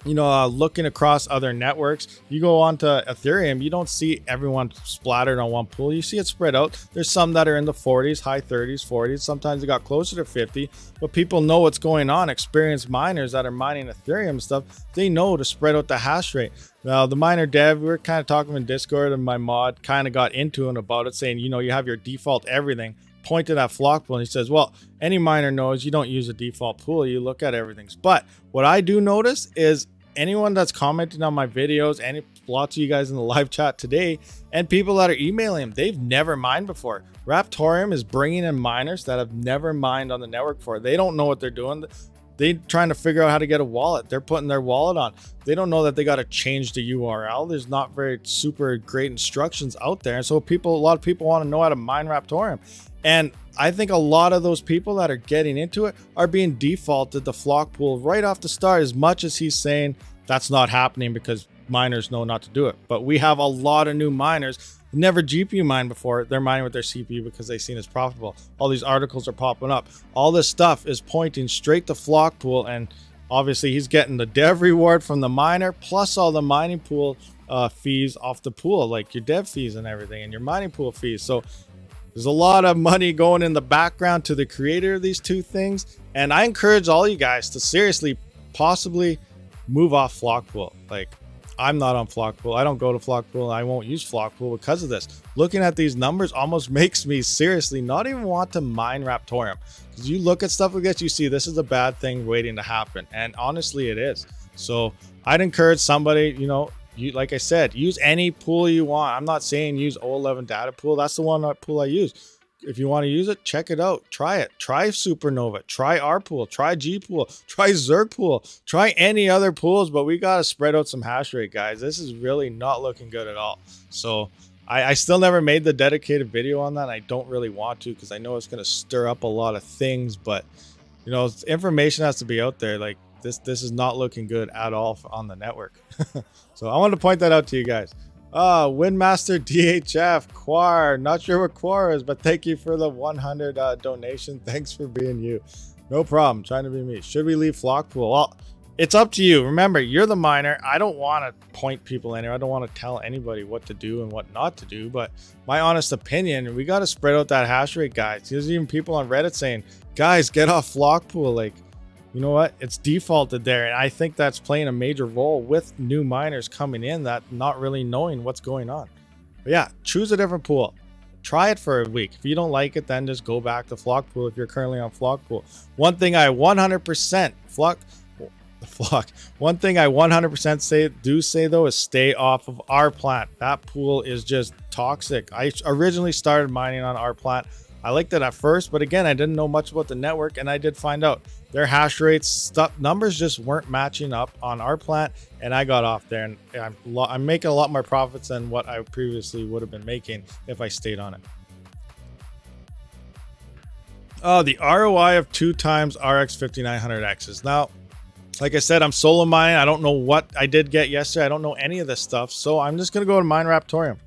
you know, looking across other networks. You go on to Ethereum, you don't see everyone splattered on one pool. You see it spread out. There's some that are in the 40s, high 30s, 40s. Sometimes it got closer to 50, but people know what's going on. Experienced miners that are mining Ethereum stuff, they know to spread out the hash rate. Now, the miner dev, we were kind of talking in Discord, and my mod kind of got into him about it, saying, you know, you have your default everything pointed at flock pool. And he says, well, any miner knows you don't use a default pool. You look at everything. But what I do notice is anyone that's commenting on my videos, and lots of you guys in the live chat today, and people that are emailing them, they've never mined before. Raptoreum is bringing in miners that have never mined on the network before. They don't know what they're doing. They're trying to figure out how to get a wallet. They're putting their wallet on. They don't know that they got to change the URL. There's not very super great instructions out there. And so a lot of people want to know how to mine Raptoreum. And I think a lot of those people that are getting into it are being defaulted to flock pool right off the start, as much as he's saying that's not happening because miners know not to do it. But we have a lot of new miners who never GPU mined before. They're mining with their CPU because they've seen it's profitable. All these articles are popping up. All this stuff is pointing straight to flock pool, and obviously he's getting the dev reward from the miner plus all the mining pool fees off the pool, like your dev fees and everything, and your mining pool fees. So there's a lot of money going in the background to the creator of these two things. And I encourage all you guys to seriously possibly move off flock pool. Like, I'm not on flock pool. I don't go to flock pool. I won't use flock pool because of this. Looking at these numbers almost makes me seriously not even want to mine Raptoreum. Because you look at stuff like this, you see this is a bad thing waiting to happen. And honestly, it is. So I'd encourage somebody, you know, like I said, use any pool you want. I'm not saying use O11 data pool. That's the one pool I use. If you want to use it, check it out. Try it. Try Supernova. Try our pool. Try G pool. Try Zerg pool. Try any other pools, but we got to spread out some hash rate, guys. This is really not looking good at all. So I still never made the dedicated video on that. I don't really want to because I know it's going to stir up a lot of things, but you know, information has to be out there. Like, this is not looking good at all on the network. So I wanted to point that out to you guys. Windmaster DHF Quar, not sure what Quar is, but thank you for the 100 donation. Thanks for being you. No problem, trying to be me. Should we leave flock pool? Well, it's up to you. Remember, you're the miner. I don't want to point people anywhere. I don't want to tell anybody what to do and what not to do, but my honest opinion, we got to spread out that hash rate, guys. There's even people on Reddit saying, guys, get off flock pool. Like, you know what? It's defaulted there. And I think that's playing a major role with new miners coming in that not really knowing what's going on. But yeah, choose a different pool. Try it for a week. If you don't like it, then just go back to flock pool if you're currently on flock pool. One thing I 100% One thing I 100% say though is stay off of our plant. That pool is just toxic. I originally started mining on our plant. I liked it at first, but again, I didn't know much about the network, and I did find out their hash rates numbers just weren't matching up on our plant, and I got off there, and I'm making a lot more profits than what I previously would have been making if I stayed on it. Oh, the ROI of 2 times RX 5900Xs. Now, like I said, I'm solo mining. I don't know what I did get yesterday. I don't know any of this stuff, so I'm just gonna go to mine Raptoreum.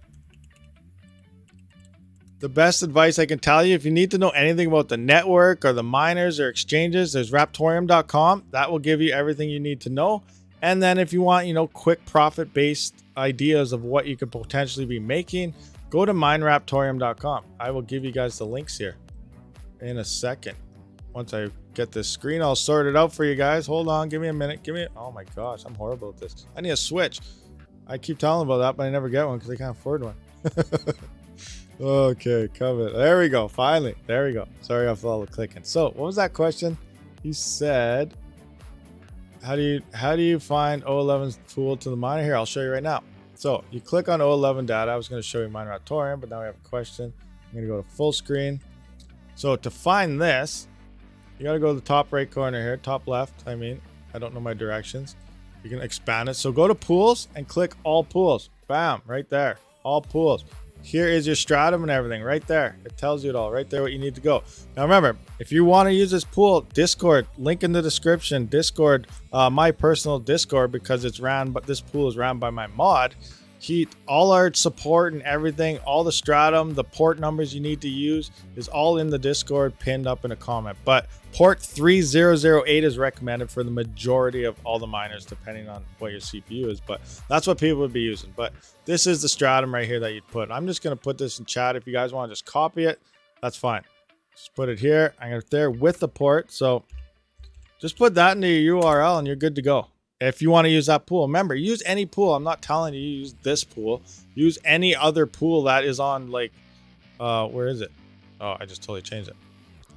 The best advice I can tell you, if you need to know anything about the network or the miners or exchanges, there's raptoreum.com. That will give you everything you need to know. And then if you want, you know, quick profit-based ideas of what you could potentially be making, go to mineraptoreum.com. I will give you guys the links here in a second. Once I get this screen, I'll sort it out for you guys. Hold on, give me a minute. Oh my gosh, I'm horrible at this. I need a Switch. I keep telling them about that, but I never get one because I can't afford one. Okay, cover it. There we go. Finally. There we go. Sorry for all the clicking. So, what was that question? He said, how do you find O11's tool to the miner? Here, I'll show you right now. So, you click on O11 data. I was going to show you mine Raptoreum, but now we have a question. I'm gonna go to full screen. So to find this, you gotta go to the top right corner here, top left. I mean, I don't know my directions. You can expand it. So go to pools and click all pools. Bam, right there, all pools. Here is your stratum and everything right there. It tells you it all right there what you need to go. Now remember, if you want to use this pool, Discord, link in the description, Discord, my personal Discord, because it's ran, but this pool is ran by my mod. All our support and everything, all the stratum, the port numbers you need to use is all in the Discord pinned up in a comment. But port 3008 is recommended for the majority of all the miners, depending on what your CPU is. But that's what people would be using. But this is the stratum right here that you'd put. I'm just going to put this in chat. If you guys want to just copy it, that's fine. Just put it here. I'm going to there with the port. So just put that into your URL and you're good to go. If you want to use that pool, remember, use any pool. I'm not telling you use this pool. Use any other pool that is on, like, where is it? Oh, I just totally changed it.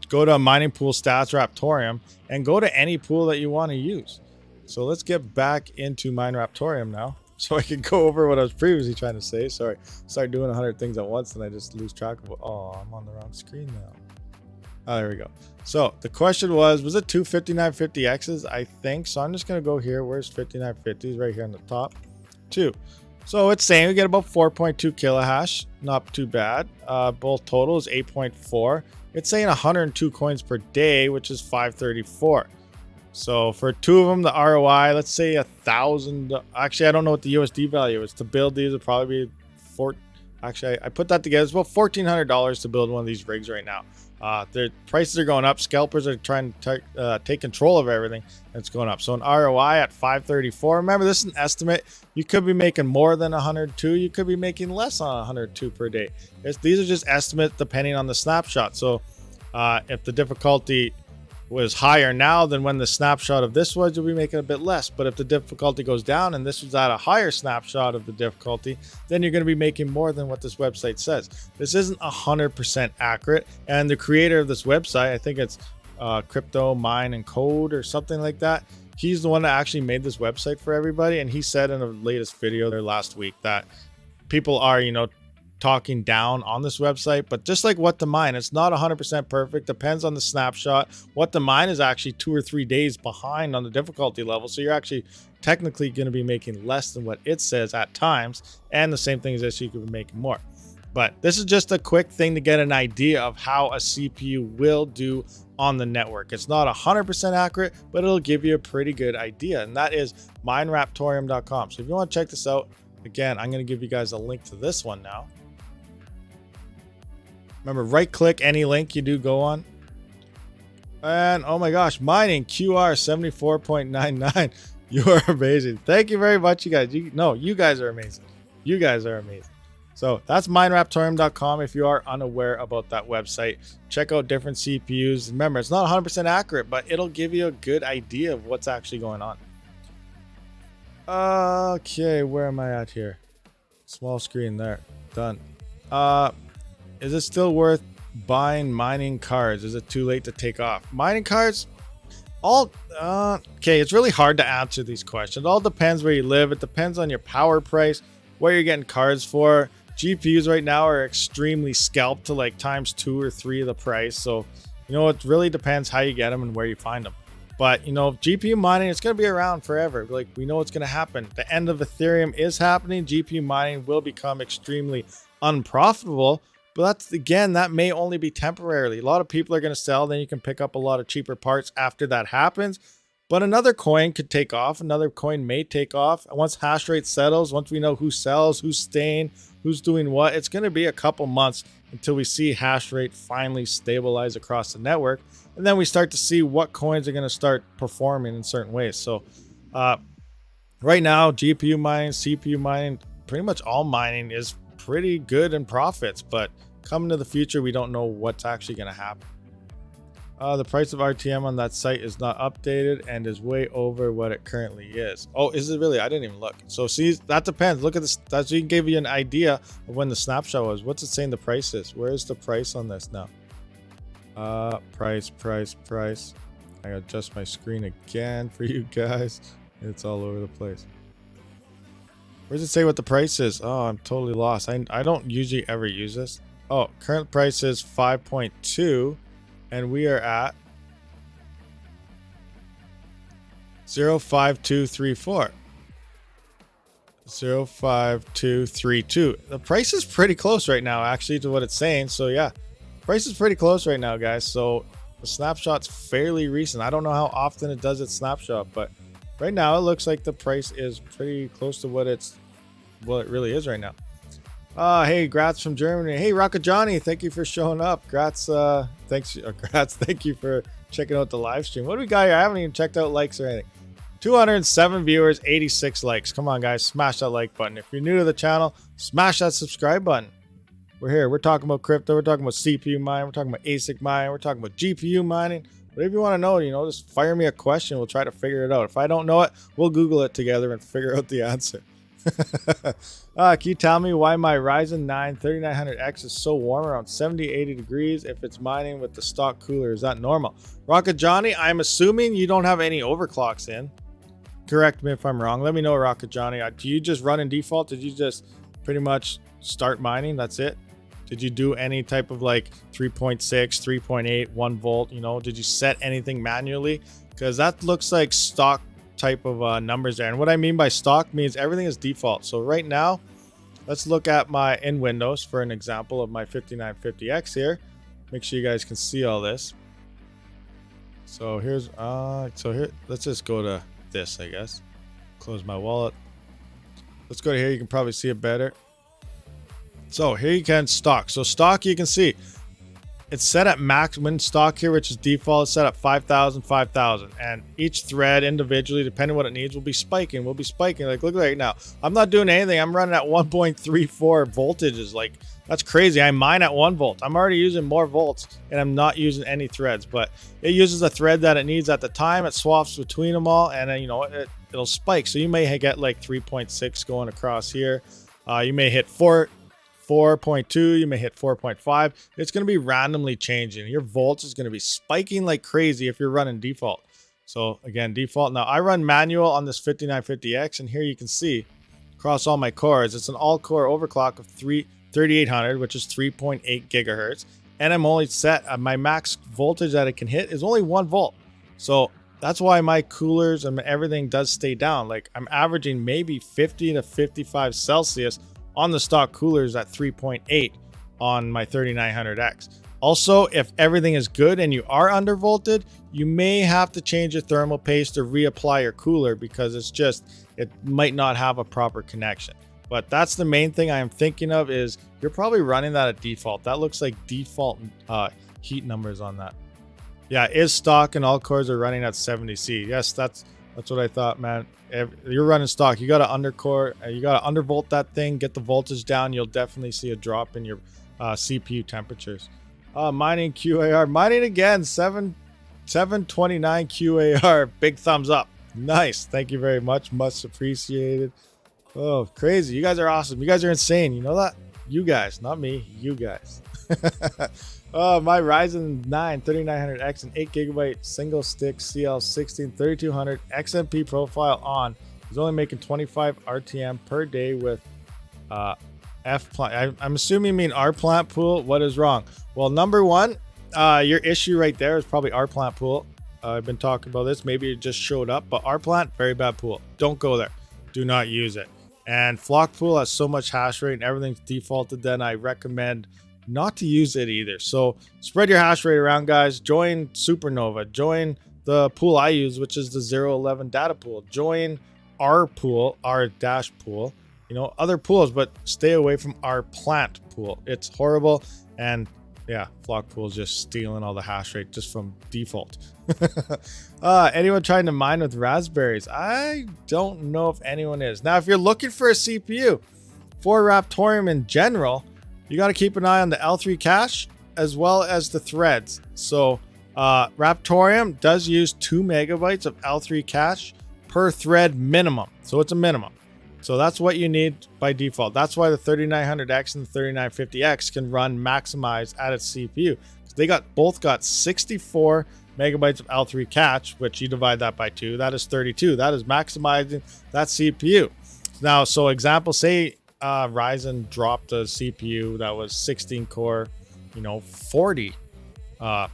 Go to mining pool stats raptoreum and go to any pool that you want to use. So let's get back into mine raptoreum now, so I can go over what I was previously trying to say. Sorry, start doing 100 things at once and I just lose track of what. Oh, I'm on the wrong screen now. Oh, there we go. So the question was it two 5950Xs? I think so. I'm just going to go here. Where's 5950s? Right here on the top. 2. So it's saying we get about 4.2 kilohash. Not too bad. Both total is 8.4. It's saying 102 coins per day, which is 534. So for 2 of them, the ROI, let's say 1,000. Actually, I don't know what the USD value is. To build these would probably be Actually, I put that together. It's about $1,400 to build one of these rigs right now. Their prices are going up. Scalpers are trying to take control of everything. It's going up. So an ROI at 534. Remember, this is an estimate. You could be making more than 102. You could be making less on 102 per day. These are just estimates depending on the snapshot. So if the difficulty was higher now than when the snapshot of this was, you'll be making a bit less. But if the difficulty goes down and this was at a higher snapshot of the difficulty, then you're going to be making more than what this website says. This isn't 100% accurate. And the creator of this website, I think it's Crypto Mine and Code or something like that. He's the one that actually made this website for everybody. And he said in a latest video there last week that people are, talking down on this website, but just like What to Mine, it's not 100% perfect. Depends on the snapshot. What to Mine is actually 2 or 3 days behind on the difficulty level, so you're actually technically going to be making less than what it says at times, and the same thing as this, you could be making more. But this is just a quick thing to get an idea of how a CPU will do on the network. It's not 100% accurate, but it'll give you a pretty good idea, and that is mineraptorium.com. So if you want to check this out, again, I'm going to give you guys a link to this one now. Remember, right click any link you do go on. And oh my gosh, mining QR 74.99. You are amazing. Thank you very much, you guys. You guys are amazing. You guys are amazing. So that's mineraptorium.com. If you are unaware about that website, check out different CPUs. Remember, it's not 100% accurate, but it'll give you a good idea of what's actually going on. Okay, where am I at here? Small screen there. Done. Is it still worth buying mining cards? Is it too late to take off? Mining cards? Okay, it's really hard to answer these questions. It all depends where you live. It depends on your power price, what you're getting cards for. GPUs right now are extremely scalped to like times 2 or 3 of the price. So, it really depends how you get them and where you find them. But, GPU mining, it's going to be around forever. Like, we know what's going to happen. The end of Ethereum is happening. GPU mining will become extremely unprofitable. But that may only be temporarily. A lot of people are going to sell, then you can pick up a lot of cheaper parts after that happens. But another coin could take off. Another coin may take off. And once hash rate settles, once we know who sells, who's staying, who's doing what, it's going to be a couple months until we see hash rate finally stabilize across the network. And then we start to see what coins are going to start performing in certain ways. So right now, GPU mining, CPU mining, pretty much all mining is pretty good in profits, but coming to the future, we don't know what's actually going to happen. The price of RTM on that site is not updated and is way over what it currently is. Oh, is it really? I didn't even look. So see, that depends. Look at this. That give you an idea of when the snapshot was. What's it saying the price is? Where is the price on this now? Price. I gotta adjust my screen again for you guys. It's all over the place. Where does it say what the price is? Oh, I'm totally lost. I don't usually ever use this. Oh, current price is 5.2 and we are at 05234. 05232. The price is pretty close right now actually to what it's saying. So yeah, price is pretty close right now, guys. So the snapshot's fairly recent. I don't know how often it does its snapshot, but right now it looks like the price is pretty close to what it really is right now. Hey, Grats from Germany. Hey, Rocket Johnny, thank you for showing up. Grats, thank you for checking out the live stream. What do we got here? I haven't even checked out likes or anything. 207 viewers, 86 likes. Come on, guys, smash that like button. If you're new to the channel, smash that subscribe button. We're here. We're talking about crypto. We're talking about CPU mining. We're talking about ASIC mining. We're talking about GPU mining. Whatever you want to know, just fire me a question. We'll try to figure it out. If I don't know it, we'll Google it together and figure out the answer. Can you tell me why my Ryzen 9 3900X is so warm, around 70-80 degrees, if it's mining with the stock cooler? Is that normal? Rocket Johnny, I'm assuming you don't have any overclocks in. Correct me if I'm wrong. Let me know, Rocket Johnny. Do you just run in default? Did you just pretty much start mining? That's it? Did you do any type of like 3.6, 3.8, 1 volt? Did you set anything manually? Because that looks like stock type of numbers there. And what I mean by stock means everything is default. So right now, let's look at my in Windows for an example of my 5950X here. Make sure you guys can see all this. So here's let's just go to this, I guess. Close my wallet. Let's go to here. You can probably see it better. So here you can stock. So stock, you can see it's set at max win stock here, which is default. It's set at 5,000, 5,000. And each thread individually, depending on what it needs, will be spiking. We'll be spiking. Like, look right now. I'm not doing anything. I'm running at 1.34 voltages. Like, that's crazy. I mine at 1 volt. I'm already using more volts, and I'm not using any threads. But it uses a thread that it needs at the time. It swaps between them all, and then, it'll spike. So you may get like 3.6 going across here. You may hit 4.2, you may hit 4.5. It's going to be randomly changing. Your volts is going to be spiking like crazy if you're running default. So again, default. Now I run manual on this 5950X, and here you can see across all my cores, it's an all-core overclock of 3800, which is 3.8 gigahertz. And I'm only set at my max voltage that it can hit is only 1 volt. So that's why my coolers and everything does stay down. Like, I'm averaging maybe 50 to 55 Celsius on the stock coolers at 3.8 on my 3900X. Also, if everything is good and you are undervolted, you may have to change your thermal paste or reapply your cooler because it might not have a proper connection. But that's the main thing I am thinking of, is you're probably running that at default. That looks like default heat numbers on that. Yeah, is stock and all cores are running at 70C. Yes, that's what I thought, man. If you're running stock, you got to undercore, you got to undervolt that thing, get the voltage down. You'll definitely see a drop in your CPU temperatures. Mining QAR, mining again, 729 QAR, big thumbs up. Nice, thank you very much, much appreciated. Oh, crazy, you guys are awesome. You guys are insane, you know that? You guys, not me, you guys. My Ryzen 9 3900X and 8GB single stick CL16 3200 XMP profile on is only making 25 RTM per day with F plant. I'm assuming you mean R plant pool. What is wrong? Well, number one, your issue right there is probably R plant pool. I've been talking about this. Maybe it just showed up, but R plant, very bad pool. Don't go there. Do not use it. And flock pool has so much hash rate and everything's defaulted, then I recommend not to use it either. So spread your hash rate around, guys. Join Supernova. Join the pool I use, which is the 011 data pool. Join our pool, our dash pool, other pools, but stay away from our plant pool. It's horrible. And yeah, flock pool is just stealing all the hash rate just from default. Anyone trying to mine with raspberries? I don't know if anyone is. Now, if you're looking for a CPU for Raptoreum in general, you got to keep an eye on the L3 cache as well as the threads. So Raptoreum does use 2 megabytes of L3 cache per thread minimum. So it's a minimum. So that's what you need by default. That's why the 3900X and the 3950X can run maximized at its CPU. They both got 64 megabytes of L3 cache, which you divide that by 2. That is 32. That is maximizing that CPU. Now, so example, say Ryzen dropped a CPU that was 16 core, 40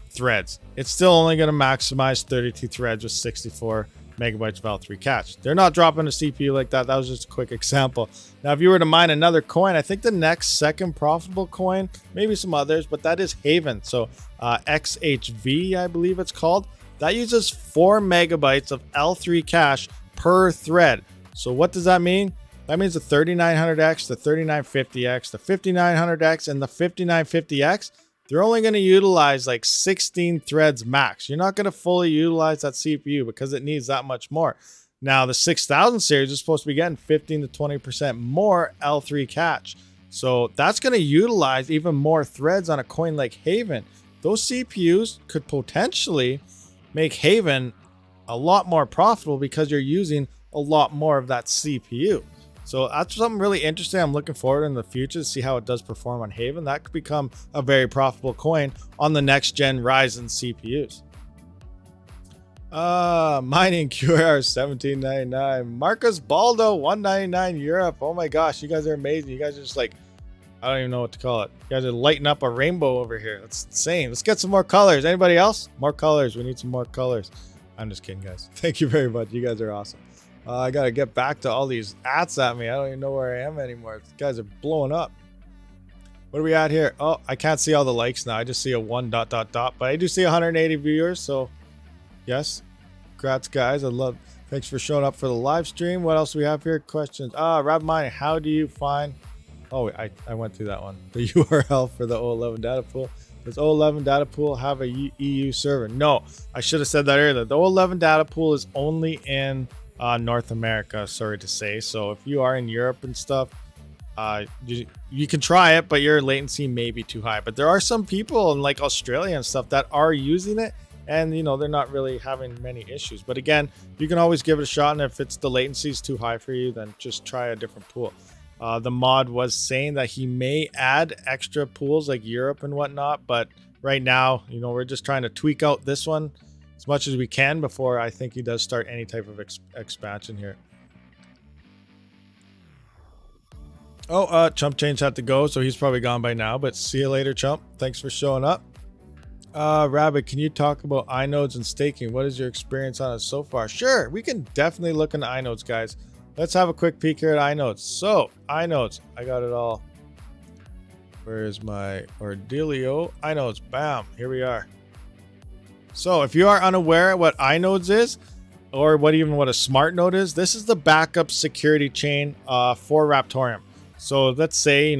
threads, it's still only going to maximize 32 threads with 64 megabytes of L3 cache. They're not dropping a CPU like that. That was just a quick example. Now, if you were to mine another coin, I think the next second profitable coin, maybe some others, but that is Haven. So XHV, I believe it's called. That uses 4 megabytes of L3 cache per thread. So what does that mean? That means the 3900X, the 3950X, the 5900X, and the 5950X, they're only going to utilize like 16 threads max. You're not going to fully utilize that CPU because it needs that much more. Now, the 6000 series is supposed to be getting 15 to 20% more L3 cache. So that's going to utilize even more threads on a coin like Haven. Those CPUs could potentially make Haven a lot more profitable because you're using a lot more of that CPU. So that's something really interesting. I'm looking forward in the future to see how it does perform on Haven. That could become a very profitable coin on the next gen Ryzen CPUs. Mining QR 17.99. Marcus Baldo 199 Europe. Oh my gosh, you guys are amazing. You guys are just like, I don't even know what to call it. You guys are lighting up a rainbow over here. That's insane. Let's get some more colors. Anybody else? More colors. We need some more colors. I'm just kidding, guys. Thank you very much. You guys are awesome. I gotta get back to all these ads at me. I don't even know where I am anymore. These guys are blowing up. What are we at here? Oh, I can't see all the likes now. I just see a 1 ... But I do see 180 viewers. So yes, congrats guys. Thanks for showing up for the live stream. What else do we have here? Questions. Rabid Mining, how do you find, I went through that one. The URL for the O11 data pool. Does O11 data pool have a EU server? No, I should have said that earlier. The O11 data pool is only in North America, sorry to say. So if you are in Europe and stuff, you can try it, but your latency may be too high. But there are some people in like Australia and stuff that are using it, and they're not really having many issues. But again, you can always give it a shot, and if the latency is too high for you, then just try a different pool. The mod was saying that he may add extra pools like Europe and whatnot, but right now, we're just trying to tweak out this one as much as we can before I think he does start any type of expansion here. Chump Change had to go, so he's probably gone by now, but see you later, Chump. Thanks for showing up. Rabid, can you talk about inodes and staking? What is your experience on it so far? Sure, we can definitely look into inodes, guys. Let's have a quick peek here at inodes. So, inodes, I got it all. Where is my Ordelio? Inodes, bam, here we are. So if you are unaware what inodes is, or what a smart node is, this is the backup security chain for Raptoreum. So let's say,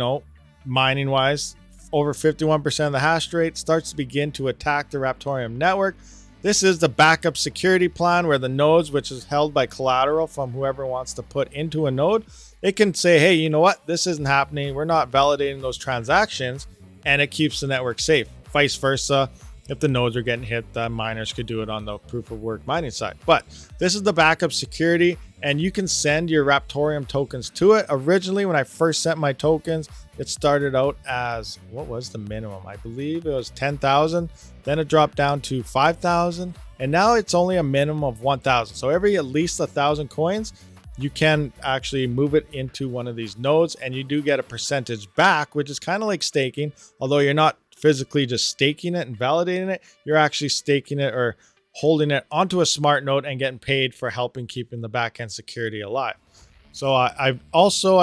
mining wise, over 51% of the hash rate starts to begin to attack the Raptoreum network. This is the backup security plan where the nodes, which is held by collateral from whoever wants to put into a node, it can say, hey, you know what? This isn't happening. We're not validating those transactions, and it keeps the network safe. Vice versa. If the nodes are getting hit, the miners could do it on the proof of work mining side. But this is the backup security, and you can send your Raptoreum tokens to it. Originally, when I first sent my tokens, it started out as, what was the minimum? I believe it was 10,000. Then it dropped down to 5,000. And now it's only a minimum of 1,000. So every at least 1,000 coins, you can actually move it into one of these nodes, and you do get a percentage back, which is kind of like staking, although you're not physically just staking it and validating it. You're actually staking it or holding it onto a smart node and getting paid for helping keeping the backend security alive. So I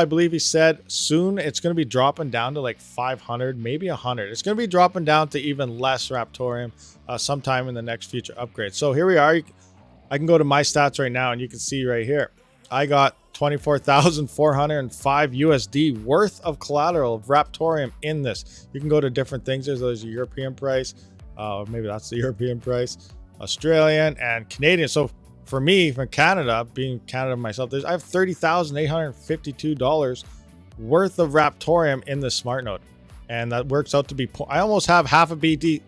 believe he said soon it's going to be dropping down to like 500, maybe 100. It's going to be dropping down to even less Raptoreum sometime in the next future upgrade. So here we are. I can go to my stats right now, and you can see right here, I got 24,405 USD worth of collateral of Raptoreum in this. You can go to different things. There's a European price. Maybe that's the European price, Australian and Canadian. So for me, from Canada, being Canada myself, I have $30,852 worth of Raptoreum in the smart node. And that works out to be, I almost have half a BTC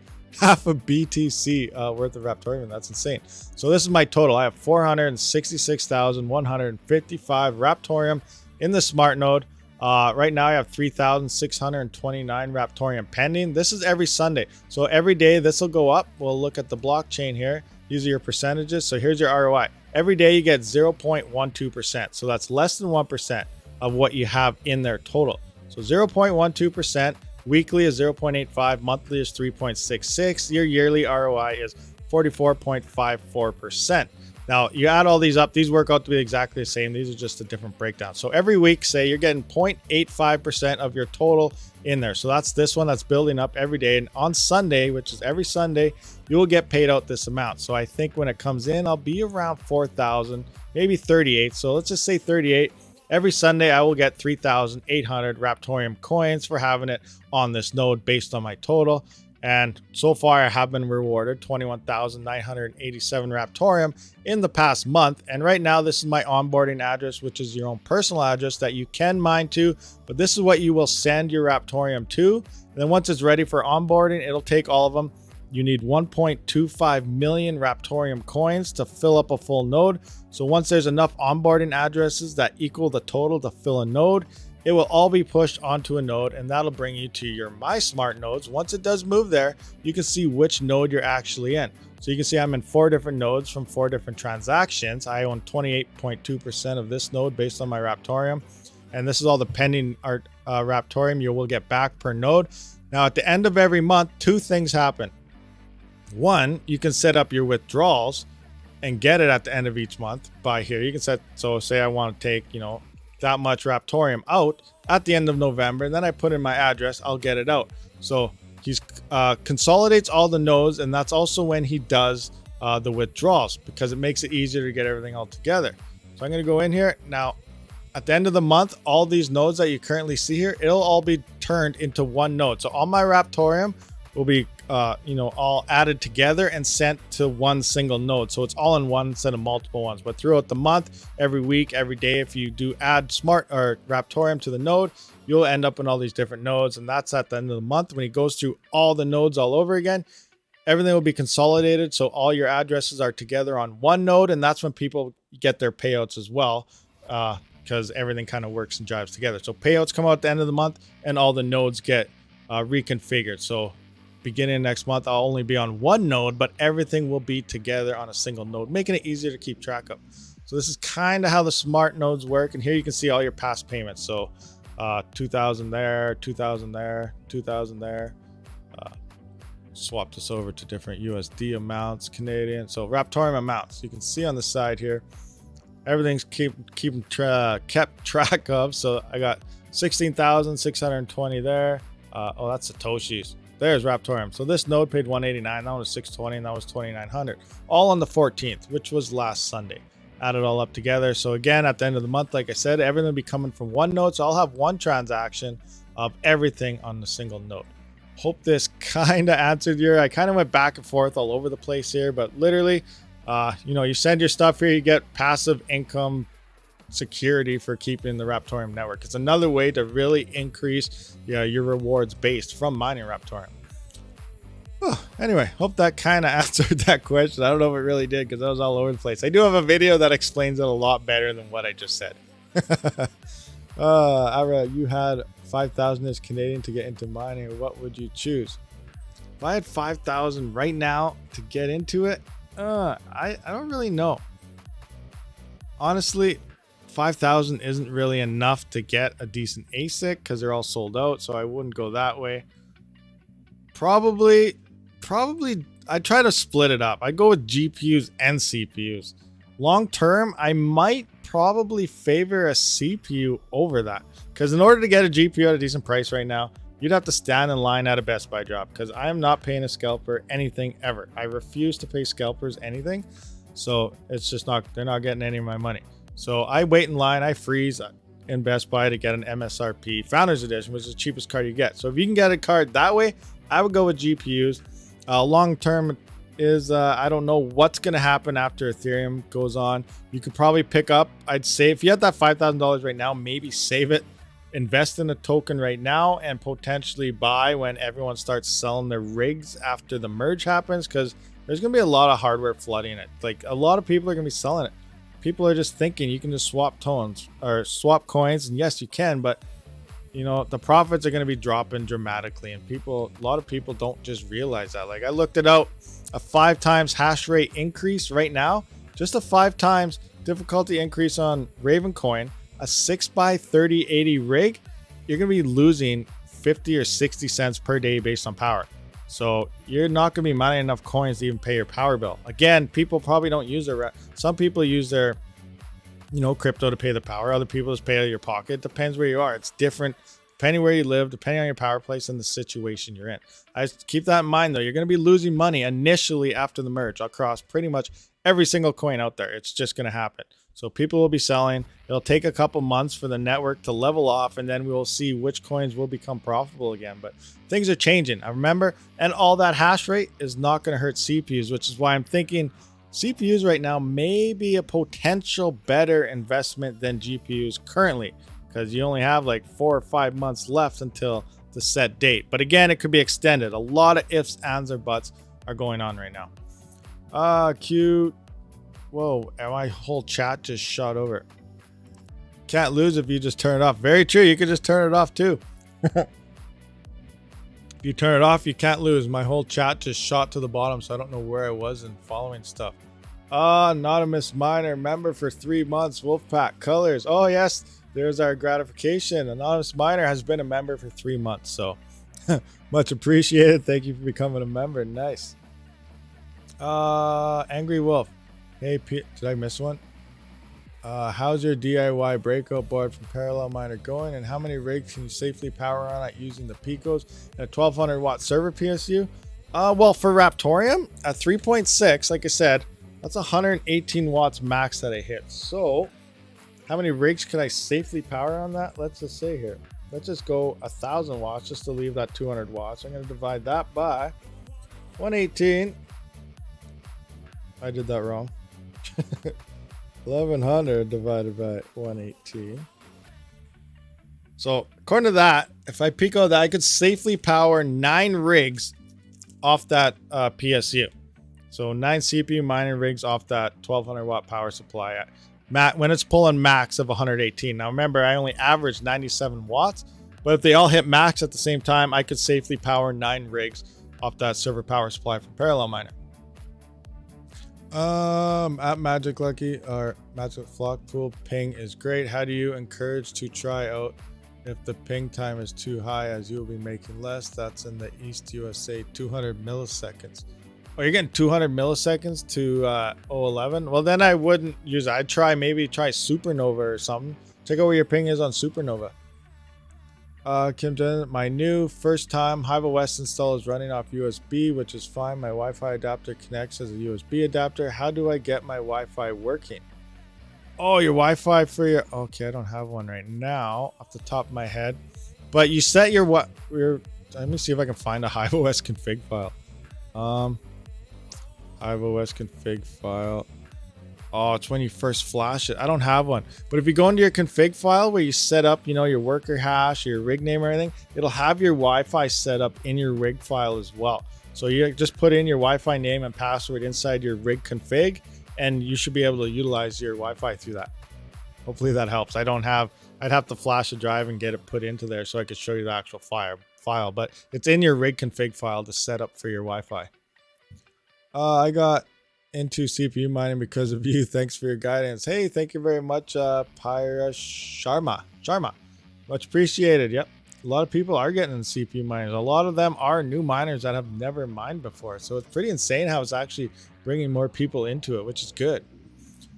worth of Raptoreum. That's insane. So this is my total. I have 466,155 Raptoreum in the smart node. Right now I have 3,629 Raptoreum pending. This is every Sunday. So every day this will go up. We'll look at the blockchain here. These are your percentages. So here's your ROI. Every day you get 0.12%. So that's less than 1%. of what you have in there total. So 0.12%, weekly is 0.85, monthly is 3.66, your yearly ROI is 44.54%. Now, you add all these up, these work out to be exactly the same. These are just a different breakdown. So every week, say you're getting 0.85% of your total in there. So that's this one that's building up every day. And on Sunday, which is every Sunday, you will get paid out this amount. So I think when it comes in, I'll be around 4,000, maybe 38. So let's just say 38. Every Sunday, I will get 3,800 Raptorium coins for having it on this node based on my total. And so far, I have been rewarded 21,987 Raptorium in the past month. And right now, this is my onboarding address, which is your own personal address that you can mine to. But this is what you will send your Raptorium to. And then once it's ready for onboarding, it'll take all of them. You need 1.25 million Raptorium coins to fill up a full node. So once there's enough onboarding addresses that equal the total to fill a node, it will all be pushed onto a node, and that'll bring you to your My Smart nodes. Once it does move there, you can see which node you're actually in. So you can see I'm in 4 different nodes from 4 different transactions. I own 28.2% of this node based on my Raptorium. And this is all the pending Raptorium you will get back per node. Now, at the end of every month, 2 things happen. One, you can set up your withdrawals and get it at the end of each month by here. You can set, so say I want to take, that much Raptorium out at the end of November, and then I put in my address, I'll get it out. So he's consolidates all the nodes, and that's also when he does the withdrawals, because it makes it easier to get everything all together. So I'm going to go in here now. At the end of the month, all these nodes that you currently see here, it'll all be turned into one node. So all my Raptorium will be all added together and sent to one single node. So it's all in one instead of multiple ones. But throughout the month, every week, every day, if you do add smart or Raptorium to the node, you'll end up in all these different nodes. And that's at the end of the month. When he goes through all the nodes all over again, everything will be consolidated. So all your addresses are together on one node. And that's when people get their payouts as well, because everything kind of works and jives together. So payouts come out at the end of the month and all the nodes get reconfigured. So beginning next month, I'll only be on one node, but everything will be together on a single node, making it easier to keep track of. So this is kind of how the smart nodes work. And here you can see all your past payments. So 2,000 there, 2,000 there, 2,000 there. Swap this over to different USD amounts, Canadian. So Raptorium amounts, you can see on the side here, everything's kept track of. So I got 16,620 there. Oh, that's Satoshis. There's Raptorium. So this node paid 189, that was 620, and that was 2,900. All on the 14th, which was last Sunday. Add it all up together. So again, at the end of the month, like I said, everything will be coming from one node. So I'll have one transaction of everything on the single node. Hope this kind of answered I kind of went back and forth all over the place here, but literally, you send your stuff here, you get passive income security for keeping the Raptorium network. It's another way to really increase your rewards based from mining Raptorium. Anyway, hope that kind of answered that question. I don't know if it really did, because I was all over the place. I do have a video that explains it a lot better than what I just said. Ara, you had 5,000 Canadian to get into mining. What would you choose? If I had 5,000 right now to get into it, I don't really know. Honestly, 5,000 isn't really enough to get a decent ASIC because they're all sold out. So I wouldn't go that way. Probably I'd try to split it up. I'd go with GPUs and CPUs. Long term, I might probably favor a CPU over that, because in order to get a GPU at a decent price right now, you'd have to stand in line at a Best Buy job, because I am not paying a scalper anything ever. I refuse to pay scalpers anything. So it's just they're not getting any of my money. So I wait in line, I freeze in Best Buy to get an MSRP Founders Edition, which is the cheapest card you get. So if you can get a card that way, I would go with GPUs. Long term is, I don't know what's going to happen after Ethereum goes on. You could probably pick up, I'd say if you had that $5,000 right now, maybe save it, invest in a token right now, and potentially buy when everyone starts selling their rigs after the merge happens, because there's going to be a lot of hardware flooding it. Like, a lot of people are going to be selling it. People are just thinking you can just swap tones or swap coins, and yes, you can, but the profits are going to be dropping dramatically, and a lot of people don't just realize that. Like, I looked it out, a 5 times hash rate increase right now, just a 5 times difficulty increase on Raven coin a 6x3080 rig, you're going to be losing 50 or 60 cents per day based on power. So you're not going to be mining enough coins to even pay your power bill. Again, people probably don't use their, some people use their, crypto to pay the power. Other people just pay out of your pocket. Depends where you are. It's different depending where you live, depending on your power place and the situation you're in. I just keep that in mind though. You're going to be losing money initially after the merge across pretty much every single coin out there. It's just going to happen. So people will be selling. It'll take a couple months for the network to level off, and then we will see which coins will become profitable again. But things are changing. I remember, and all that hash rate is not going to hurt CPUs, which is why I'm thinking CPUs right now may be a potential better investment than GPUs currently, because you only have like 4 or 5 months left until the set date. But again, it could be extended. A lot of ifs, ands, or buts are going on right now. Cute. Whoa, and my whole chat just shot over. Can't lose if you just turn it off. Very true. You could just turn it off too. If you turn it off, you can't lose. My whole chat just shot to the bottom, so I don't know where I was in following stuff. Anonymous Miner, member for 3 months. Wolfpack Colors. Oh, yes. There's our gratification. Anonymous Miner has been a member for 3 months, so much appreciated. Thank you for becoming a member. Nice. Angry Wolf. Hey, did I miss one? How's your DIY breakout board from Parallel Miner going, and how many rigs can you safely power on it using the Picos and a 1200 watt server PSU? Well, for Raptoreum at 3.6, like I said, that's 118 watts max that I hit. So how many rigs can I safely power on that? Let's just say here, let's just go 1000 watts just to leave that 200 watts. I'm going to divide that by 118. I did that wrong. 1100 divided by 118. So according to that, if I Pico that, I could safely power 9 rigs off that PSU. So 9 CPU mining rigs off that 1200 watt power supply at when it's pulling max of 118. Now remember, I only averaged 97 watts, but if they all hit max at the same time, I could safely power 9 rigs off that server power supply from Parallel Miner. At Magic Lucky or Magic Flock Pool, ping is great. How do you encourage to try out if the ping time is too high, as you will be making less? That's in the East USA, 200 milliseconds. Oh, you're getting 200 milliseconds to 011? Well, then I wouldn't use it. I'd maybe try Supernova or something. Check out where your ping is on Supernova. Kim Jen, my new first time Hive West install is running off USB, which is fine. My Wi-Fi adapter connects as a USB adapter. How do I get my Wi-Fi working? Oh, your Wi-Fi for your... Okay, I don't have one right now off the top of my head. But you set your... Let me see if I can find a Hive OS config file. Hive OS config file. Oh, it's when you first flash it. I don't have one. But if you go into your config file where you set up, your worker hash, your rig name or anything, it'll have your Wi-Fi set up in your rig file as well. So you just put in your Wi-Fi name and password inside your rig config, and you should be able to utilize your Wi-Fi through that. Hopefully that helps. I'd have to flash a drive and get it put into there so I could show you the actual file. But it's in your rig config file to set up for your Wi-Fi. I got into CPU mining because of you. Thanks for your guidance. Hey, thank you very much, Pyra Sharma. Much appreciated. Yep. A lot of people are getting into CPU miners. A lot of them are new miners that have never mined before. So it's pretty insane how it's actually bringing more people into it, which is good.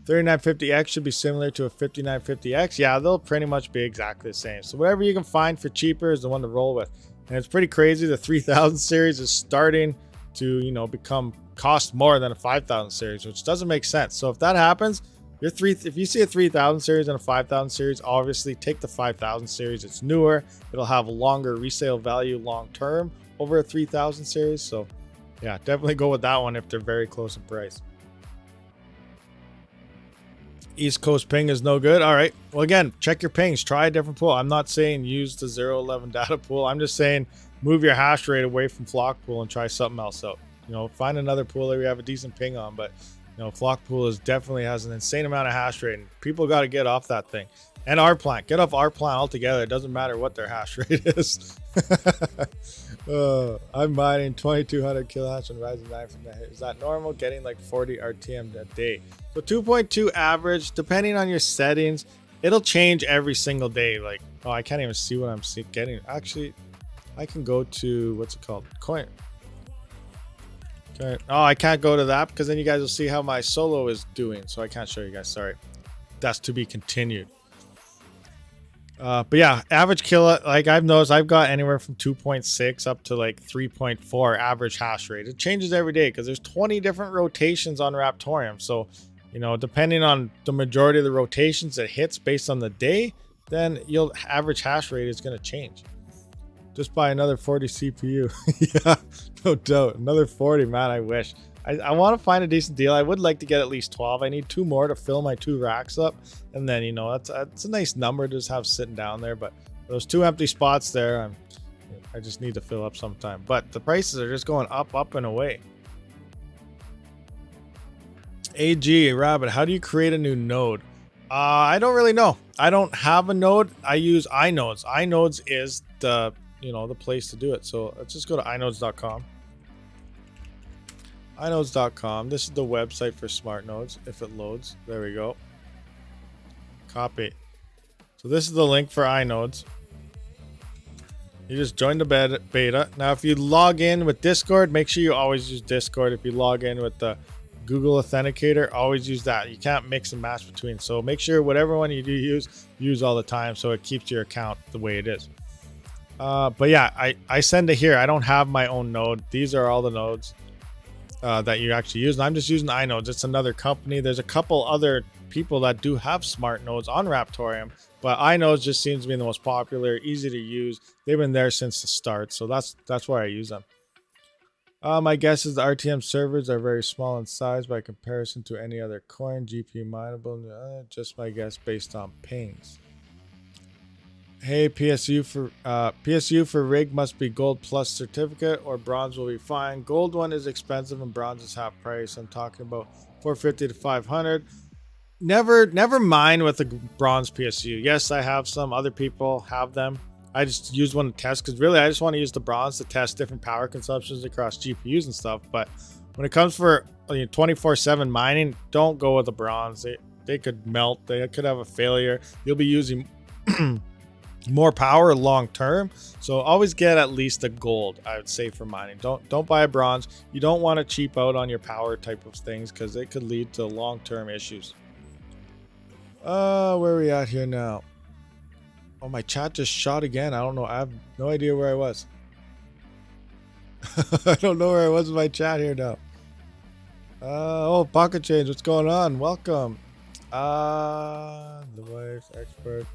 3950X should be similar to a 5950X. Yeah, they'll pretty much be exactly the same. So whatever you can find for cheaper is the one to roll with. And it's pretty crazy. The 3000 series is starting to, cost more than a 5000 series, which doesn't make sense. So if that happens, if you see a 3000 series and a 5000 series, obviously take the 5000 series. It's newer. It'll have a longer resale value long term over a 3000 series. So yeah, definitely go with that one if they're very close in price. East Coast ping is no good. All right. Well, again, check your pings. Try a different pool. I'm not saying use the 011 data pool. I'm just saying move your hash rate away from Flock Pool and try something else out. Find another pool that you have a decent ping on. But, Flock Pool definitely has an insane amount of hash rate. And people got to get off that thing. And R-Plant. Get off R-Plant altogether. It doesn't matter what their hash rate is. I'm mining 2200 kilohash on Ryzen 9 from that. Is that normal? Getting like 40 RTM a day. So 2.2 average, depending on your settings. it'll change every single day. Like, oh, I can't even see what I'm getting. Actually, I can go to, what's it called? Coin. Okay. Oh, I can't go to that because then you guys will see how my solo is doing. So I can't show you guys. Sorry. That's to be continued. But yeah, average kill, like I've noticed, I've got anywhere from 2.6 up to like 3.4 average hash rate. It changes every day because there's 20 different rotations on Raptoreum. So, you know, depending on the majority of the rotations it hits based on the day, then your average hash rate is going to change. Just buy another 40 CPU. Yeah, no doubt. Another 40, man, I wish. I want to find a decent deal. I would like to get at least 12. I need 2 more to fill my 2 racks up. And then, you know, that's a nice number to just have sitting down there. But those 2 empty spots there, I just need to fill up sometime. But the prices are just going up and away. AG, Rabid, how do you create a new node? I don't really know. I don't have a node. I use iNodes. iNodes is the, you know, the place to do it. So let's just go to inodes.com. inodes.com. This is the website for smart nodes. If it loads, there we go. Copy. So this is the link for iNodes. You just join the beta. Now, if you log in with Discord, make sure you always use Discord. If you log in with the Google Authenticator, always use that. You can't mix and match between. So make sure whatever one you do use all the time so it keeps your account the way it is. But yeah, I send it here. I don't have my own node. These are all the nodes that you actually use. And I'm just using iNodes. It's another company. There's a couple other people that do have smart nodes on Raptoreum, but iNodes just seems to be the most popular, easy to use. They've been there since the start, so that's why I use them. My guess is the RTM servers are very small in size by comparison to any other coin. GPU mineable, just my guess based on pings. Hey, PSU for rig must be gold plus certificate or bronze will be fine. Gold one is expensive and bronze is half price. I'm talking about 450 to 500. Never mind with the bronze PSU. Yes, I have some. Other people have them. I just use one to test because really I just want to use the bronze to test different power consumptions across GPUs and stuff. But when it comes for 24/7 mining, don't go with the bronze. They could melt. They could have a failure. You'll be using more power long term. So always get at least a gold, I would say, for mining. Don't buy a bronze. You don't want to cheap out on your power type of things because it could lead to long-term issues. Where are we at here now? Oh, my chat just shot again. I don't know. I have no idea where I was. I don't know where I was with my chat here now. Oh, Pocket Change. What's going on? Welcome. Device expert.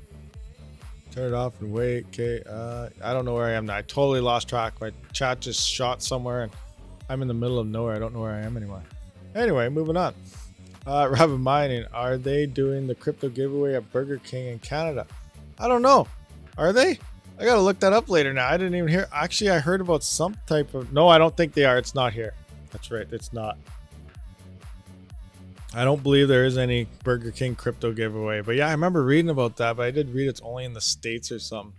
Turn it off and wait. Okay. I don't know where I am now. I totally lost track. My chat just shot somewhere and I'm in the middle of nowhere. I don't know where I am anymore. Anyway, moving on. Rabid Mining. Are they doing the crypto giveaway at Burger King in Canada? I don't know. Are they? I gotta look that up later now. I didn't even hear. Actually, I heard about some type of. No, I don't think they are. It's not here. That's right. It's not. I don't believe there is any Burger King crypto giveaway. But yeah, I remember reading about that. But I did read it's only in the States or something.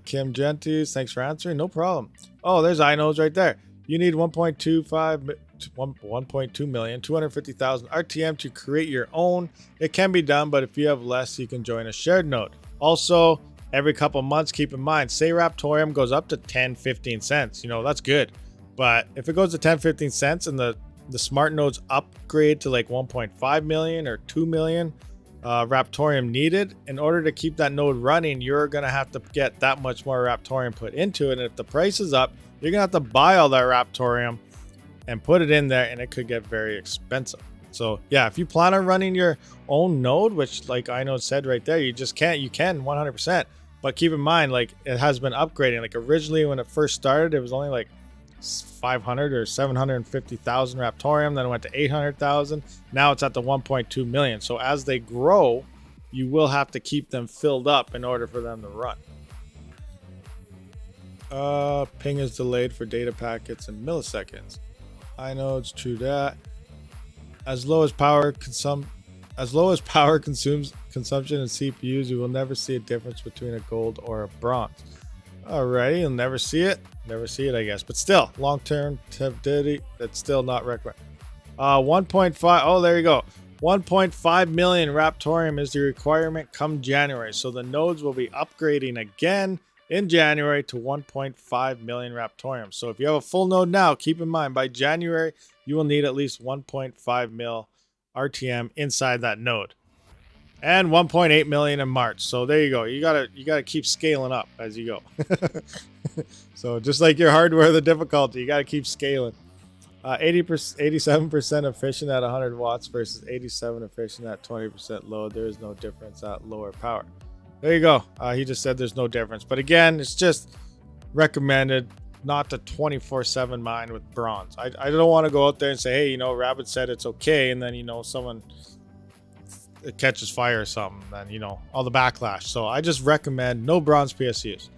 Kim Gentis, thanks for answering. No problem. Oh, there's iNodes right there. You need 1.2 million, 250,000 RTM to create your own. It can be done, but if you have less, you can join a shared node. Also, every couple months, keep in mind, say Raptoreum goes up to 10, 15 cents. You know, that's good. But if it goes to 10, 15 cents and the smart nodes upgrade to like 1.5 million or 2 million Raptoreum needed, in order to keep that node running, you're going to have to get that much more Raptoreum put into it. And if the price is up, you're going to have to buy all that Raptoreum and put it in there, and it could get very expensive. So yeah, if you plan on running your own node, which like iNode said right there, you just can't, you can 100%, but keep in mind, like it has been upgrading. Like originally when it first started, it was only like 500 or 750,000 Raptoreum, then it went to 800,000. Now it's at the 1.2 million. So as they grow, you will have to keep them filled up in order for them to run. Ping is delayed for data packets in milliseconds. I know it's true that as low as power consumption in CPUs, you will never see a difference between a gold or a bronze. Alrighty, you'll never see it, I guess. But still, long-term stability, that's still not recommended. 1.5. Oh, there you go. 1.5 million raptoreum is the requirement come January. So the nodes will be upgrading again in January to 1.5 million raptoreum. So if you have a full node now, keep in mind by January, you will need at least 1.5 mil RTM inside that node. And 1.8 million in March. So there you go. You gotta keep scaling up as you go. So just like your hardware, the difficulty, you gotta keep scaling. 87% efficient at 100 watts versus 87 efficient at 20% load. There is no difference at lower power. There you go. He just said there's no difference. But again, it's just recommended not to 24/7 mine with bronze. I don't want to go out there and say, hey, you know, Rabid said it's okay, and then, you know, someone it catches fire or something, then, you know, all the backlash. So I just recommend no bronze PSUs.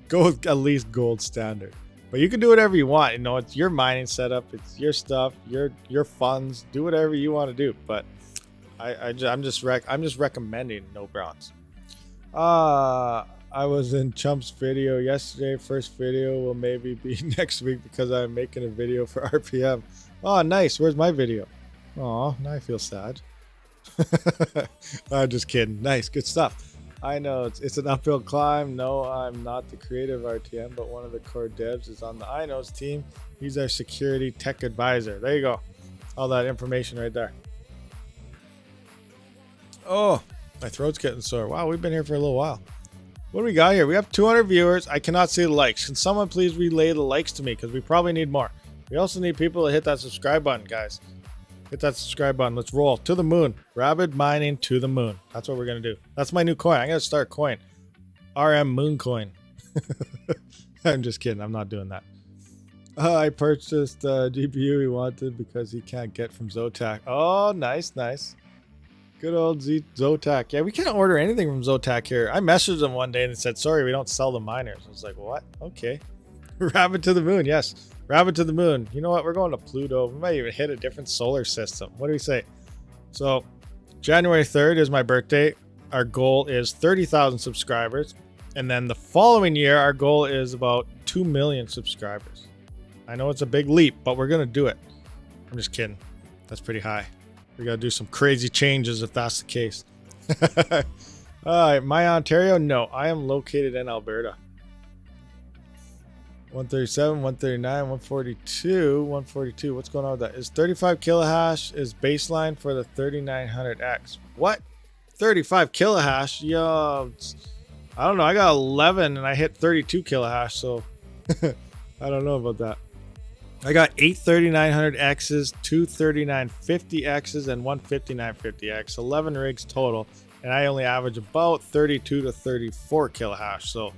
Go with at least gold standard. But you can do whatever you want. You know, it's your mining setup, it's your stuff, your funds. Do whatever you want to do. But I'm just recommending no bronze. I was in Chump's video yesterday. First video will maybe be next week because I'm making a video for RPM. Oh, nice. Where's my video? Oh, now I feel sad. I'm just kidding. Nice, good stuff. I know it's an uphill climb. No, I'm not the creative RTM, but one of the core devs is on the iKnows team. He's our security tech advisor. There you go. All that information right there. Oh, my throat's getting sore. Wow, we've been here for a little while. What do we got here? We have 200 viewers. I cannot see the likes. Can someone please relay the likes to me? Because we probably need more. We also need people to hit that subscribe button, guys. Hit that subscribe button. Let's roll to the moon. Rabid mining to the moon. That's what we're going to do. That's my new coin. I'm going to start a coin. RM Moon Coin. I'm just kidding. I'm not doing that. I purchased GPU he wanted because he can't get from Zotac. Oh, nice, nice. Good old Zotac. Yeah, we can't order anything from Zotac here. I messaged him one day and said, sorry, we don't sell the miners. I was like, what? Okay. Rabid to the moon. Yes. Rabid to the moon. You know what? We're going to Pluto. We might even hit a different solar system. What do we say? So, January 3rd is my birthday. Our goal is 30,000 subscribers. And then the following year, our goal is about 2 million subscribers. I know it's a big leap, but we're going to do it. I'm just kidding. That's pretty high. We got to do some crazy changes if that's the case. All right. My Ontario? No, I am located in Alberta. 137, 139, 142, 142. What's going on with that? Is 35 kilohash is baseline for the 3900X. What? 35 kilohash? Yo, I don't know. I got 11 and I hit 32 kilohash, so I don't know about that. I got 8 3900Xs, 2 3950Xs, and 1 5950X. 11 rigs total, and I only average about 32 to 34 kilohash, so...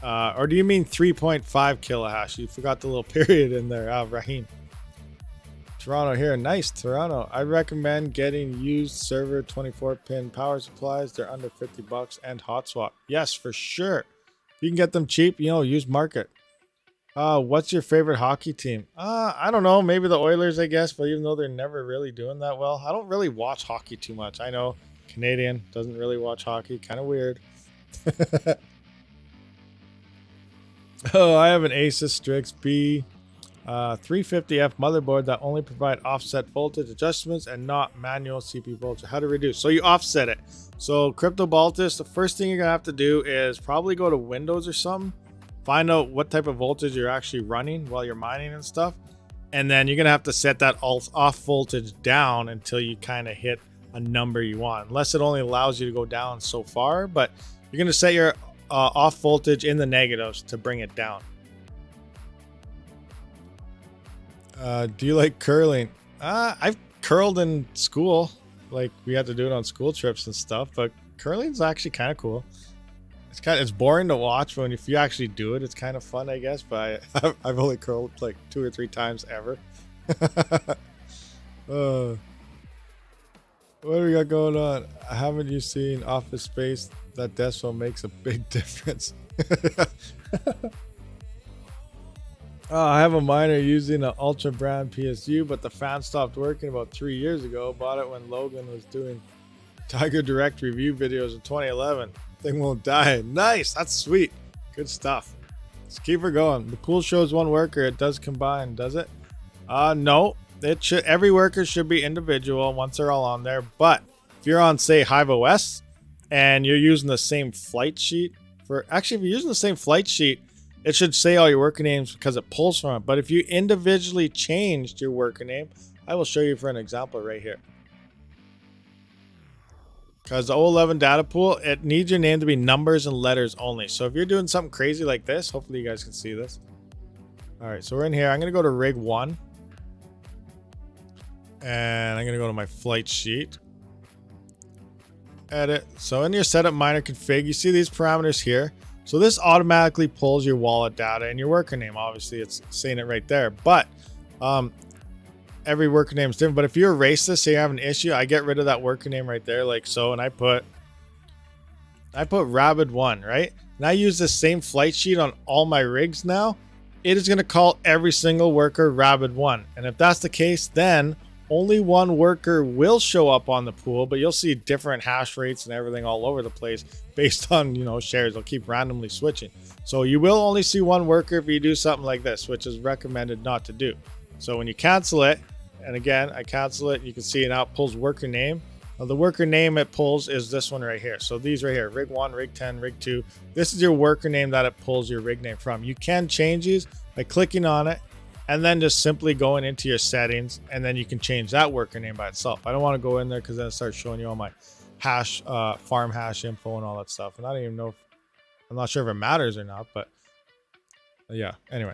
or do you mean 3.5 kilohash? You forgot the little period in there, Rahim. Toronto here. Nice, Toronto. I recommend getting used server 24-pin power supplies. They're under $50 and hot swap. Yes, for sure. If you can get them cheap, you know, use market. What's your favorite hockey team? I don't know. Maybe the Oilers, I guess, but even though they're never really doing that well. I don't really watch hockey too much. I know Canadian doesn't really watch hockey. Kind of weird. Oh, I have an ASIC Strix B 350F motherboard that only provide offset voltage adjustments and not manual CPU voltage. How to reduce? So you offset it. So Crypto Baltus, the first thing you're gonna have to do is probably go to Windows or something, find out what type of voltage you're actually running while you're mining and stuff, and then you're gonna have to set that off voltage down until you kind of hit a number you want. Unless it only allows you to go down so far, but you're gonna set your off voltage in the negatives to bring it down. Do you like curling? I've curled in school. Like, we had to do it on school trips and stuff, but curling's actually kind of cool. It's boring to watch, but if you actually do it, it's kind of fun, I guess. But I've only curled like 2 or 3 times ever. What do we got going on? Haven't you seen Office Space? That decimal makes a big difference. I have a miner using an Ultra brand PSU, but the fan stopped working about 3 years ago. Bought it when Logan was doing Tiger Direct review videos in 2011. Thing won't die. Nice. That's sweet. Good stuff. Let's keep her going. The pool shows one worker. It does combine, does it? No. every worker should be individual once they're all on there. But if you're on, say, Hive OS and you're using the same flight sheet if you're using the same flight sheet, it should say all your worker names because it pulls from it. But if you individually changed your worker name, I will show you for an example right here. Because the 011 data pool, it needs your name to be numbers and letters only. So if you're doing something crazy like this, hopefully you guys can see this. All right, so we're in here. I'm going to go to rig 1. And I'm going to go to my flight sheet. Edit. So in your setup miner config, you see these parameters here. So this automatically pulls your wallet data and your worker name. Obviously, it's saying it right there. But every worker name is different. But if you erase this, say you have an issue, I get rid of that worker name right there, like so, and I put Rabid 1, right? And I use the same flight sheet on all my rigs now. It is going to call every single worker Rabid 1. And if that's the case, then only one worker will show up on the pool, but you'll see different hash rates and everything all over the place based on, shares. They'll keep randomly switching. So you will only see one worker if you do something like this, which is recommended not to do. So when you cancel it, and again, I cancel it, you can see it now pulls worker name. Now the worker name it pulls is this one right here. So these right here, rig 1, rig 10, rig 2. This is your worker name that it pulls your rig name from. You can change these by clicking on it and then just simply going into your settings, and then you can change that worker name by itself. I don't want to go in there because then it starts showing you all my hash, farm hash info and all that stuff. And I don't even know I'm not sure if it matters or not, but yeah, anyway.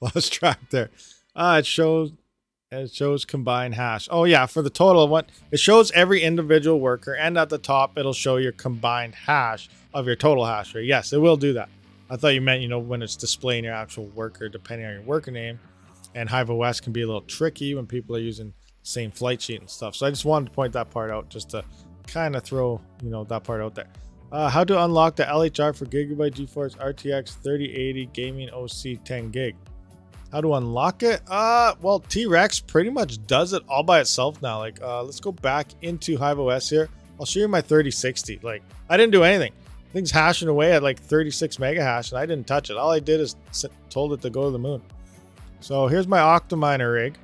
Lost track there. It shows combined hash. Oh yeah, for the total one, it shows every individual worker, and at the top it'll show your combined hash of your total hash rate. Yes, it will do that. I thought you meant, when it's displaying your actual worker depending on your worker name. And Hive OS can be a little tricky when people are using the same flight sheet and stuff. So I just wanted to point that part out just to kind of throw, that part out there. How to unlock the LHR for Gigabyte GeForce RTX 3080 Gaming OC 10 gig. How to unlock it? Well, T-Rex pretty much does it all by itself now. Like, let's go back into Hive OS here. I'll show you my 3060. Like, I didn't do anything. Thing's hashing away at like 36 mega hash, and I didn't touch it. All I did is told it to go to the moon. So here's my Octominer rig.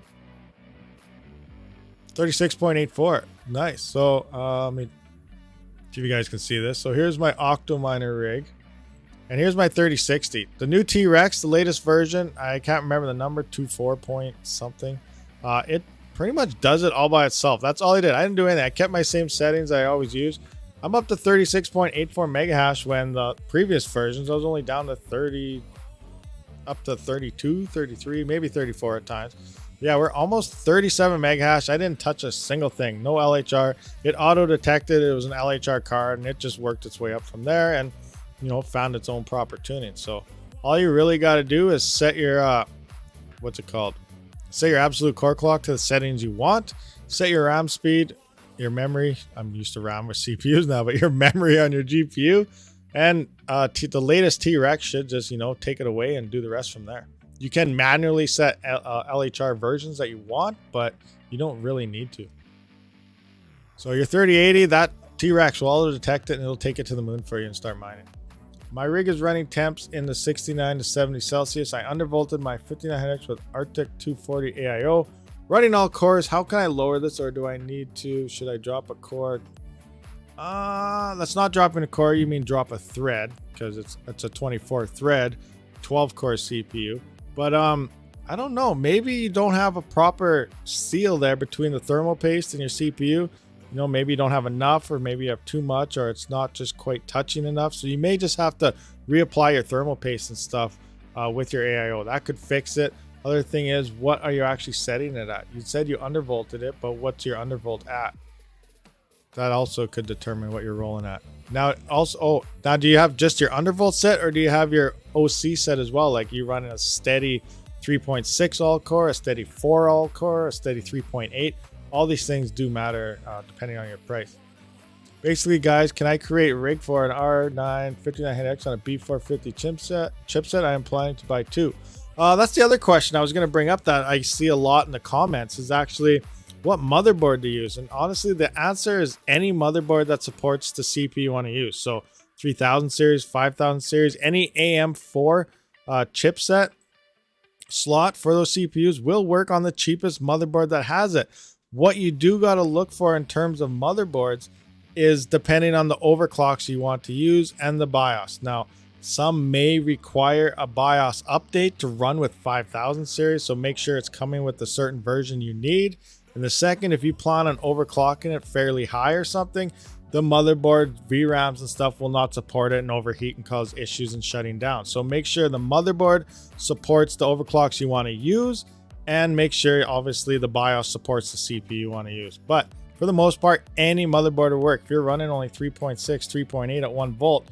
36.84. Nice. So let me see if you guys can see this. So here's my Octominer rig. And here's my 3060. The new T-Rex, the latest version, I can't remember the number, 24 point something. It pretty much does it all by itself. That's all I did. I didn't do anything. I kept my same settings I always use. I'm up to 36.84 mega hash when the previous versions, I was only down to 30, up to 32, 33, maybe 34 at times. Yeah, we're almost 37 mega hash. I didn't touch a single thing. No LHR. It auto-detected it was an LHR card, and it just worked its way up from there and, found its own proper tuning. So all you really got to do is set your, set your absolute core clock to the settings you want. Set your RAM speed, your memory. I'm used to RAM with CPUs now, but your memory on your GPU. And the latest T-Rex should just, take it away and do the rest from there. You can manually set LHR versions that you want, but you don't really need to. So your 3080, that T-Rex will auto detect it and it'll take it to the moon for you and start mining. My rig is running temps in the 69 to 70 Celsius. I undervolted my 5900X with Arctic 240 AIO. Running all cores. How can I lower this, or do I need to? Should I drop a core? That's not dropping a core. You mean drop a thread, because it's a 24 thread, 12 core CPU. But I don't know. Maybe you don't have a proper seal there between the thermal paste and your CPU. Maybe you don't have enough, or maybe you have too much, or it's not just quite touching enough. So you may just have to reapply your thermal paste and stuff with your AIO. That could fix it. Other thing is, what are you actually setting it at? You said you undervolted it, but what's your undervolt at? That also could determine what you're rolling at. Now, also, now do you have just your undervolt set, or do you have your OC set as well? Like, you running a steady 3.6 all core, a steady 4 all core, a steady 3.8. All these things do matter depending on your price. Basically, guys, can I create a rig for an R9 5900X on a B450 chipset? I am planning to buy 2. That's the other question I was going to bring up that I see a lot in the comments, is actually what motherboard to use. And honestly, the answer is any motherboard that supports the CPU you want to use. So 3000 series, 5000 series, any AM4 chipset slot for those CPUs will work on the cheapest motherboard that has it. What you do got to look for in terms of motherboards is depending on the overclocks you want to use and the BIOS. Now, some may require a BIOS update to run with 5000 series, so make sure it's coming with a certain version you need. And the second, if you plan on overclocking it fairly high or something, the motherboard, VRAMs and stuff will not support it and overheat and cause issues and shutting down. So make sure the motherboard supports the overclocks you want to use, and make sure obviously the BIOS supports the CPU you want to use. But for the most part, any motherboard will work. If you're running only 3.6, 3.8 at 1 volt,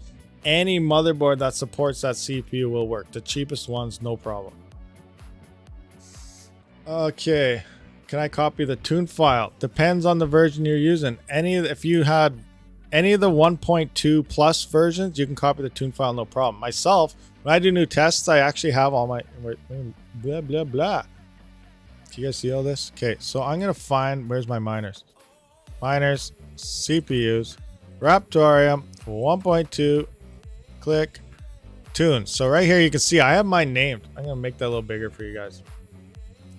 any motherboard that supports that CPU will work. The cheapest ones, no problem. Okay, can I copy the tune file? Depends on the version you're using. If you had any of the 1.2 plus versions, you can copy the tune file, no problem. Myself, when I do new tests, I actually have all my blah blah blah. Do you guys see all this? Okay, so I'm gonna find, where's my miners? Miners, CPUs, Raptoreum, 1.2, click, tune. So right here you can see I have mine named. I'm gonna make that a little bigger for you guys.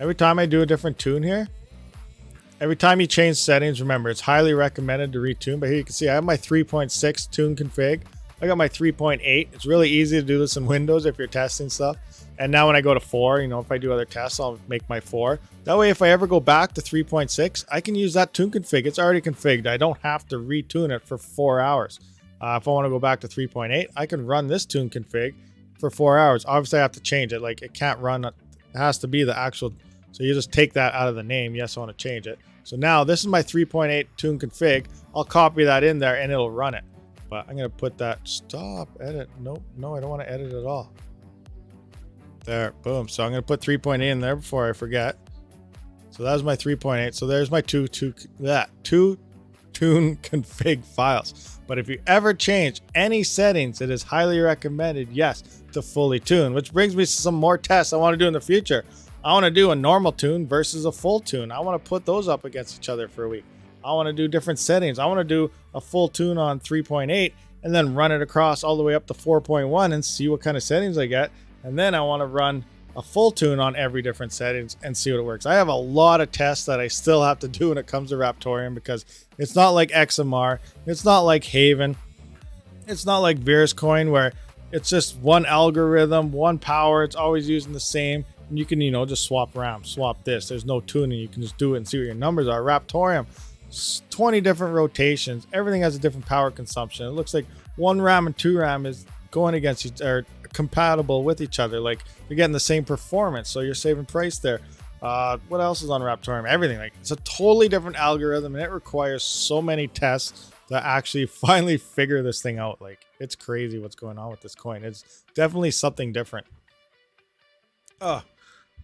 Every time I do a different tune here, every time you change settings, remember it's highly recommended to retune. But here you can see I have my 3.6 tune config. I got my 3.8. It's really easy to do this in Windows if you're testing stuff. And now when I go to 4, you know, if I do other tests, I'll make my 4. That way, if I ever go back to 3.6, I can use that tune config. It's already configured. I don't have to retune it for 4 hours. If I want to go back to 3.8, I can run this tune config for 4 hours. Obviously, I have to change it. Like, it can't run. It has to be the actual. So you just take that out of the name. Yes, I want to change it. So now this is my 3.8 tune config. I'll copy that in there and it'll run it. But I'm going to put that. Stop. Edit. Nope. No, I don't want to edit at all. There, boom. So I'm going to put 3.8 in there before I forget. So that was my 3.8. So there's my two tune config files. But if you ever change any settings, it is highly recommended, yes, to fully tune. Which brings me to some more tests I want to do in the future. I want to do a normal tune versus a full tune. I want to put those up against each other for a week. I want to do different settings. I want to do a full tune on 3.8 and then run it across all the way up to 4.1 and see what kind of settings I get. And then I want to run a full tune on every different settings and see what it works. I have a lot of tests that I still have to do when it comes to Raptoreum because it's not like XMR. It's not like Haven. It's not like VirusCoin where it's just one algorithm, one power. It's always using the same. And you can, you know, just swap RAM, swap this. There's no tuning. You can just do it and see what your numbers are. Raptoreum, 20 different rotations. Everything has a different power consumption. It looks like 1 RAM and 2 RAM is going against each other, compatible with each other. Like you're getting the same performance, so you're saving price there. What else is on Raptoreum? Everything. Like it's a totally different algorithm, and it requires so many tests to actually finally figure this thing out. Like it's crazy what's going on with this coin. It's definitely something different.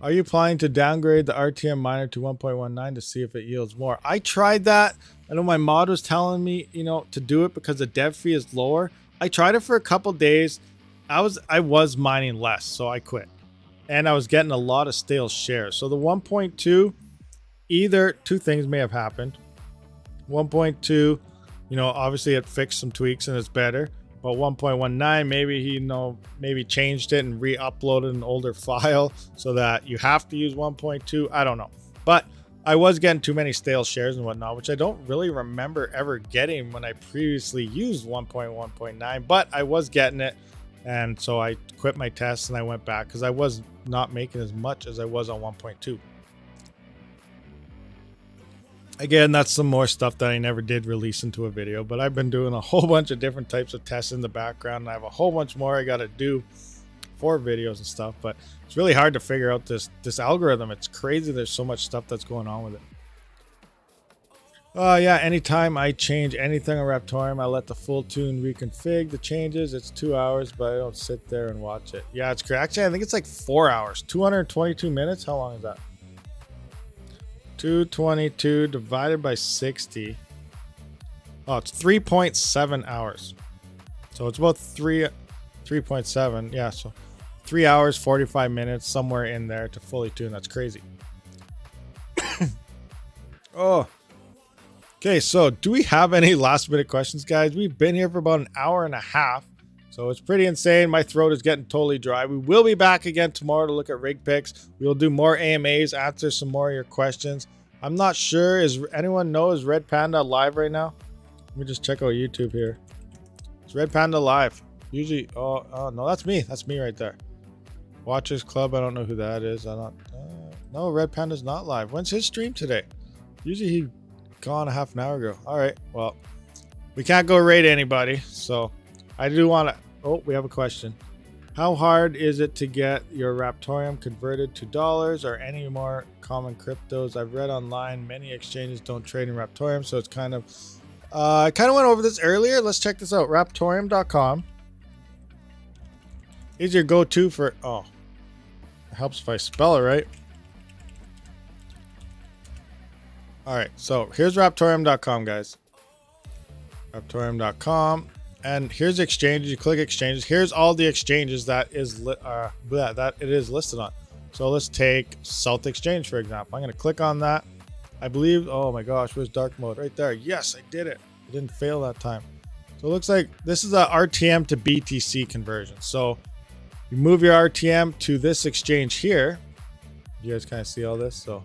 Are you planning to downgrade the RTM miner to 1.19 to see if it yields more? I tried that. I know my mod was telling me, you know, to do it because the dev fee is lower. I tried it for a couple days. I was mining less, so I quit. And I was getting a lot of stale shares. So the 1.2, either two things may have happened. 1.2, you know, obviously it fixed some tweaks and it's better. But 1.19, maybe he, you know, maybe changed it and re-uploaded an older file so that you have to use 1.2. I don't know. But I was getting too many stale shares and whatnot, which I don't really remember ever getting when I previously used 1.1.9. But I was getting it. And so I quit my tests and I went back because I was not making as much as I was on 1.2. Again, that's some more stuff that I never did release into a video, but I've been doing a whole bunch of different types of tests in the background. And I have a whole bunch more I got to do for videos and stuff, but it's really hard to figure out this algorithm. It's crazy. There's so much stuff that's going on with it. Yeah, anytime I change anything on Raptoreum, I let the full tune reconfig the changes. It's 2 hours, but I don't sit there and watch it. Yeah, it's crazy. Actually, I think it's like 4 hours, 222 minutes. How long is that? 222 divided by 60. Oh, it's 3.7 hours. So it's about 3.7. Yeah, so 3 hours, 45 minutes, somewhere in there to fully tune. That's crazy. Oh. Okay, so do we have any last minute questions, guys? We've been here for about an hour and a half. So it's pretty insane. My throat is getting totally dry. We will be back again tomorrow to look at rig picks. We will do more AMAs, answer some more of your questions. I'm not sure. Is anyone know, is Red Panda live right now? Let me just check out YouTube here. Is Red Panda live? Usually, oh no, that's me. That's me right there. Watchers Club, I don't know who that is. No, Red Panda's not live. When's his stream today? Usually he gone a half an hour ago. All right, well, we can't go raid anybody, so I do want to. Oh, we have a question. How hard is it to get your raptoreum converted to dollars or any more common cryptos? I've read online many exchanges don't trade in raptoreum, so it's kind of. I kind of went over this earlier. Let's check this out. Raptoreum.com is your go-to for. Oh, it helps if I spell it right. All right, so here's raptoreum.com, guys. Raptoreum.com, and here's exchanges. You click exchanges. Here's all the exchanges that is that it is listed on. So let's take South Exchange for example. I'm going to click on that. I believe. Oh my gosh, where's dark mode? Right there. Yes, I did it. I didn't fail that time. So it looks like this is a RTM to BTC conversion. So you move your RTM to this exchange here. You guys kind of see all this, so.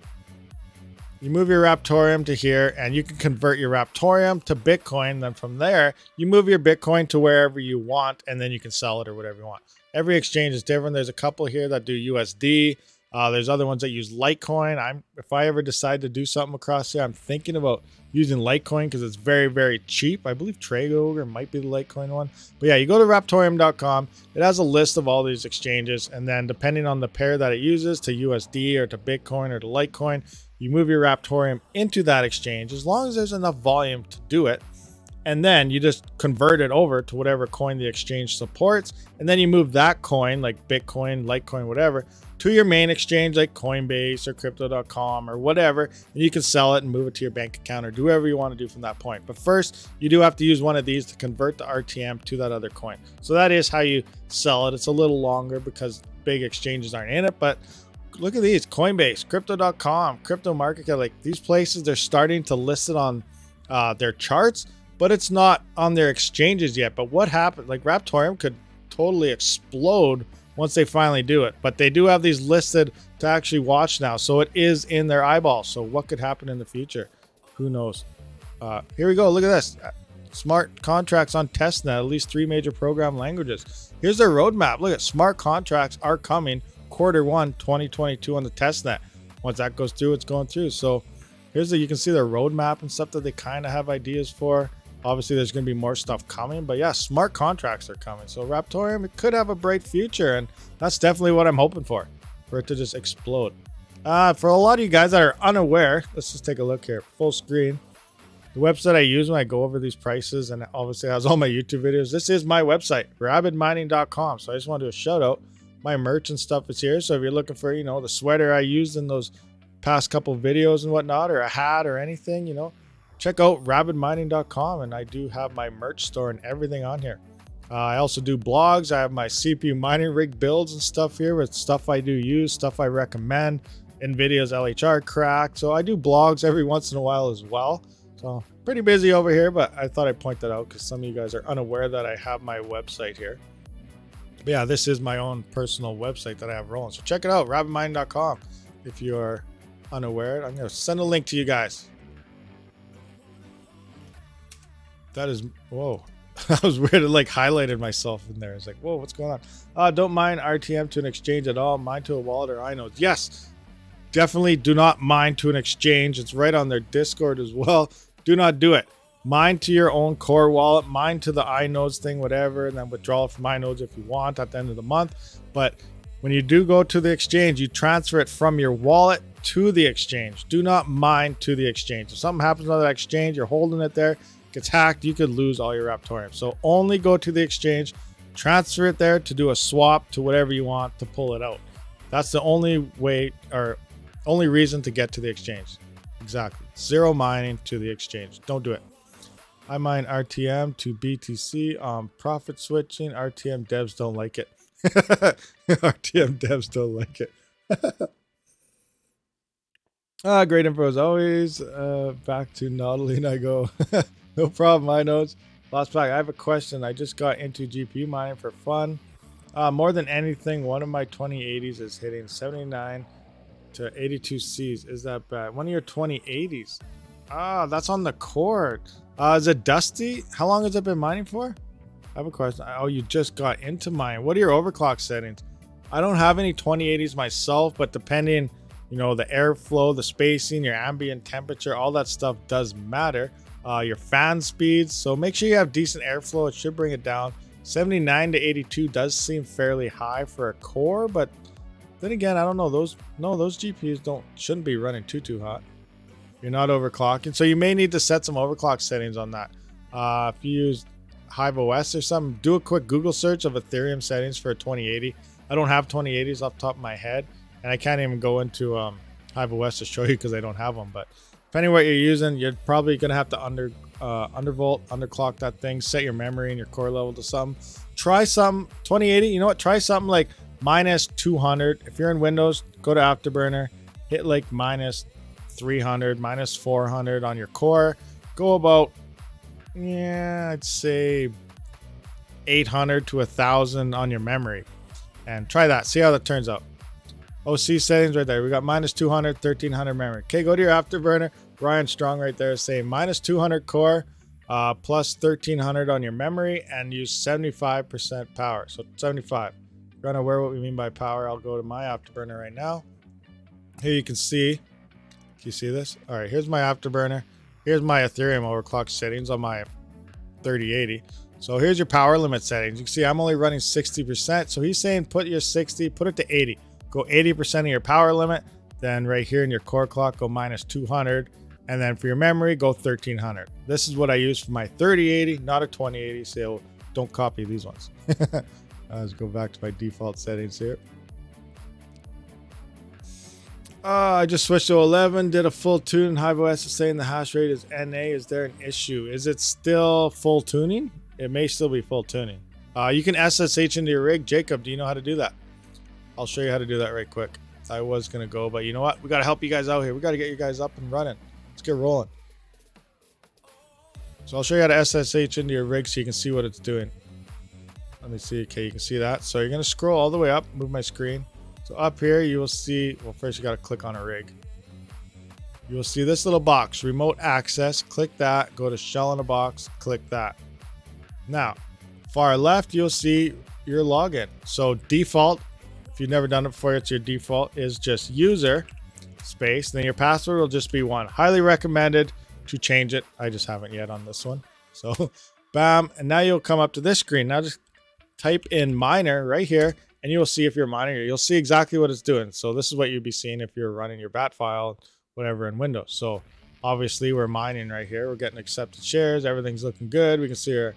You move your Raptoreum to here, and you can convert your Raptoreum to Bitcoin. Then from there, you move your Bitcoin to wherever you want, and then you can sell it or whatever you want. Every exchange is different. There's a couple here that do USD. There's other ones that use Litecoin. If I ever decide to do something across here, I'm thinking about using Litecoin because it's very, very cheap. I believe Traeger might be the Litecoin one. But yeah, you go to raptoreum.com. It has a list of all these exchanges, and then depending on the pair that it uses, to USD or to Bitcoin or to Litecoin, you move your Raptoreum into that exchange as long as there's enough volume to do it. And then you just convert it over to whatever coin the exchange supports. And then you move that coin, like Bitcoin, Litecoin, whatever, to your main exchange like Coinbase or crypto.com or whatever. And you can sell it and move it to your bank account or do whatever you want to do from that point. But first, you do have to use one of these to convert the RTM to that other coin. So that is how you sell it. It's a little longer because big exchanges aren't in it, but look at these: Coinbase, crypto.com, crypto market cap. Like these places, they're starting to list it on their charts, but it's not on their exchanges yet. But what happened? Like Raptoreum could totally explode once they finally do it. But they do have these listed to actually watch now, so it is in their eyeballs. So what could happen in the future? Who knows? Here we go. Look at this: smart contracts on testnet. At least 3 major program languages. Here's their roadmap. Look at smart contracts are coming. Q1 2022 on the testnet. Once that goes through, it's going through. So here's you can see their roadmap and stuff that they kind of have ideas for. Obviously there's going to be more stuff coming, but yeah, smart contracts are coming. So Raptoreum, it could have a bright future, and that's definitely what I'm hoping for it to just explode. For a lot of you guys that are unaware, let's just take a look here, full screen. The website I use when I go over these prices, and obviously has all my YouTube videos. This is my website, rabidmining.com. So I just want to do a shout out. My merch and stuff is here. So if you're looking for, the sweater I used in those past couple videos and whatnot, or a hat or anything, check out rabidmining.com. And I do have my merch store and everything on here. I also do blogs. I have my CPU mining rig builds and stuff here with stuff I do use, stuff I recommend, NVIDIA's LHR crack. So I do blogs every once in a while as well. So pretty busy over here, but I thought I'd point that out because some of you guys are unaware that I have my website here. But yeah, this is my own personal website that I have rolling. So check it out, rabidmining.com. If you're unaware, I'm going to send a link to you guys. That is, whoa. That was weird. It like highlighted myself in there. It's like, whoa, what's going on? Don't mine RTM to an exchange at all. Mine to a wallet or iNodes. Yes, definitely do not mine to an exchange. It's right on their Discord as well. Do not do it. Mine to your own core wallet, mine to the iNodes thing, whatever, and then withdraw it from iNodes if you want at the end of the month. But when you do go to the exchange, you transfer it from your wallet to the exchange. Do not mine to the exchange. If something happens on that exchange, you're holding it there, gets hacked, you could lose all your Raptoreum. So only go to the exchange, transfer it there to do a swap to whatever you want to pull it out. That's the only way or only reason to get to the exchange. Exactly. Zero mining to the exchange. Don't do it. I mine RTM to BTC on profit switching. RTM devs don't like it. RTM devs don't like it. Great info as always. Back to Nautilene I go. No problem, iNodes. Lost Pack, I have a question. I just got into GPU mining for fun. More than anything, one of my 2080s is hitting 79 to 82 Cs. Is that bad? One of your 2080s. Ah, that's on the core. Is it dusty? How long has it been mining for? I have a question. Oh, you just got into mining. What are your overclock settings? I don't have any 2080s myself, but depending, you know, the airflow, the spacing, your ambient temperature, all that stuff does matter. Your fan speeds. So make sure you have decent airflow. It should bring it down. 79 to 82 does seem fairly high for a core, but then again, I don't know. Those GPUs shouldn't be running too hot. You're not overclocking, so you may need to set some overclock settings on that. If you use Hive OS or something, do a quick Google search of Ethereum settings for a 2080. I don't have 2080s off the top of my head, and I can't even go into Hive OS to show you because I don't have them. But depending on what you're using, you're probably gonna have to underclock that thing, set your memory and your core level to something. Try some 2080. You know what? Try something like minus 200. If you're in Windows, go to Afterburner, hit like minus 300, minus 400 on your core. Go about, yeah, I'd say 800 to 1,000 on your memory, and try that. See how that turns out. OC settings right there. We got minus 200, 1300 memory. Okay, go to your Afterburner. Brian Strong right there is saying minus 200 core, plus 1300 on your memory, and use 75% power. So 75. If you're unaware what we mean by power, I'll go to my Afterburner right now. Here you can see. Can you see this? All right, here's my Afterburner. Here's my Ethereum overclock settings on my 3080. So here's your power limit settings. You can see I'm only running 60%. So he's saying put your 60, put it to 80. Go 80% of your power limit. Then right here in your core clock, go minus 200. And then for your memory, go 1300. This is what I use for my 3080, not a 2080. So don't copy these ones. Let's go back to my default settings here. I just switched to 11, did a full tune. Hive OS is saying the hash rate is NA. Is there an issue? Is it still full tuning? It may still be full tuning. You can SSH into your rig. Jacob, do you know how to do that? I'll show you how to do that right quick. I was going to go, but you know what? We got to help you guys out here. We got to get you guys up and running. Let's get rolling. So I'll show you how to SSH into your rig so you can see what it's doing. Let me see. Okay, you can see that. So you're going to scroll all the way up, move my screen. So up here, you will see, well, first you got to click on a rig. You will see this little box, remote access. Click that, go to shell in a box, click that. Now, far left, you'll see your login. So default, if you've never done it before, it's your default is just user space. Then your password will just be 1. Highly recommended to change it. I just haven't yet on this one. So bam. And now you'll come up to this screen. Now just type in miner right here, and you will see if you're mining. You'll see exactly what it's doing. So this is what you'd be seeing if you're running your bat file, whatever, in Windows. So obviously we're mining right here. We're getting accepted shares. Everything's looking good. We can see our,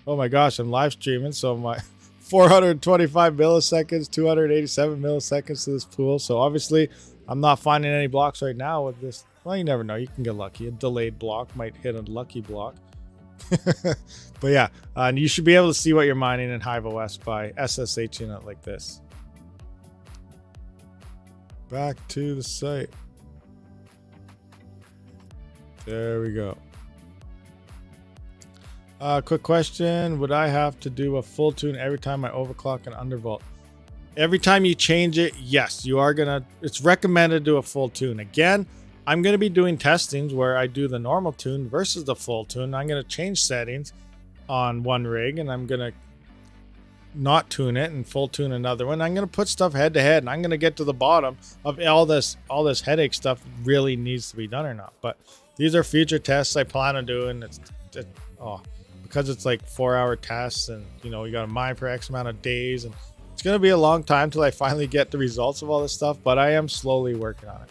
oh my gosh, I'm live streaming. So my 425 milliseconds, 287 milliseconds to this pool. So obviously I'm not finding any blocks right now with this. Well, you never know. You can get lucky. A delayed block might hit a lucky block. But yeah, and you should be able to see what you're mining in Hive OS by SSHing it like this. Back to the site. There we go. Quick question. Would I have to do a full tune every time I overclock and undervolt? Every time you change it, yes, you are gonna, it's recommended to do a full tune. Again, I'm gonna be doing testings where I do the normal tune versus the full tune. I'm gonna change settings on one rig, and I'm gonna not tune it and full tune another one. I'm gonna put stuff head to head, and I'm gonna get to the bottom of all this headache stuff really needs to be done or not. But these are future tests I plan on doing. Because it's like 4-hour tests, and you know, you gotta mine for X amount of days, and it's gonna be a long time till I finally get the results of all this stuff, but I am slowly working on it.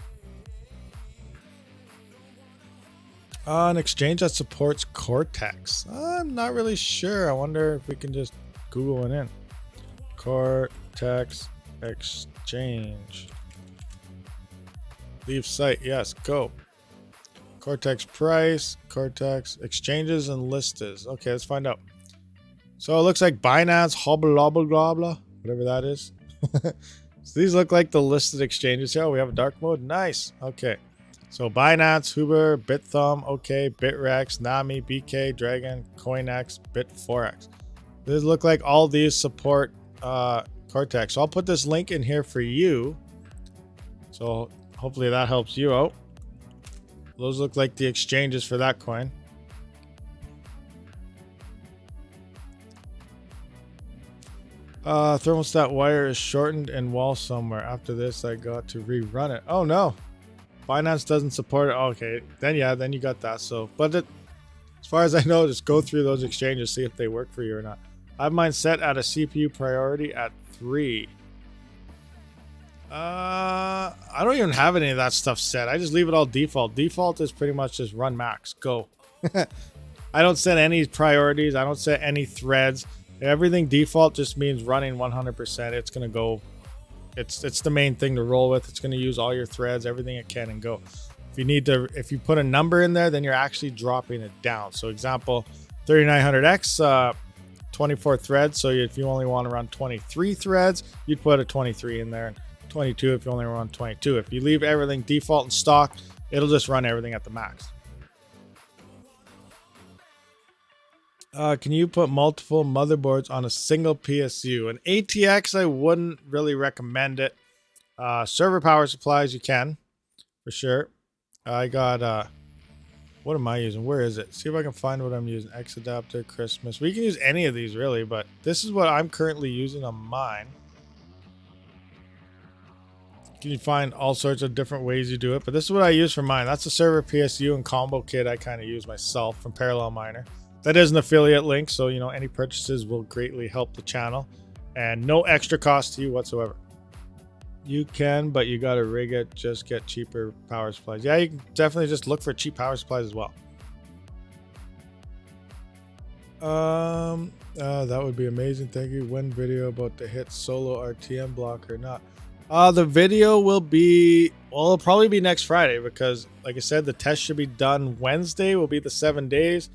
An exchange that supports Cortex. I'm not really sure. I wonder if we can just Google it in. Cortex exchange. Leave site. Yes, go. Cortex price, Cortex exchanges and listers. Okay, let's find out. So it looks like Binance, blah, blah, blah, blah, whatever that is. So these look like the listed exchanges here. Oh, we have a dark mode. Nice. Okay. So Binance, Huber, Bitthumb, OK, Bitrex, Nami, BK, Dragon, CoinX, Bit4x. These look like all these support Cortex. So I'll put this link in here for you. So hopefully that helps you out. Those look like the exchanges for that coin. Thermostat wire is shortened and wall somewhere. After this, I got to rerun it. Oh no, Binance doesn't support it. Okay, then yeah, then you got that. So, but as far as I know, just go through those exchanges, see if they work for you or not. I have mine set at a CPU priority at 3. I don't even have any of that stuff set. I just leave it all default. Default is pretty much just run max, go. I don't set any priorities. I don't set any threads. Everything default just means running 100%. It's going to go. It's the main thing to roll with. It's going to use all your threads, everything it can, and go. If you put a number in there, then you're actually dropping it down. So example, 3900X, 24 threads. So if you only want to run 23 threads, you'd put a 23 in there. 22 if you only run 22. If you leave everything default and stock, it'll just run everything at the max. Can you put multiple motherboards on a single PSU? An ATX, I wouldn't really recommend it. Server power supplies, you can, for sure. I got, what am I using? Where is it? See if I can find what I'm using. X adapter, Christmas. We can use any of these really, but this is what I'm currently using on mine. You can find all sorts of different ways you do it, but this is what I use for mine. That's a server PSU and combo kit I kind of use myself from Parallel Miner. That is an affiliate link, so any purchases will greatly help the channel, and no extra cost to you whatsoever. You can, but you gotta rig it. Just get cheaper power supplies. Yeah, you can definitely just look for cheap power supplies as well. That would be amazing. Thank you. When video about to hit solo RTM block or not? The video will be, well, it'll probably be next Friday because, like I said, the test should be done Wednesday. Will be the 7 days.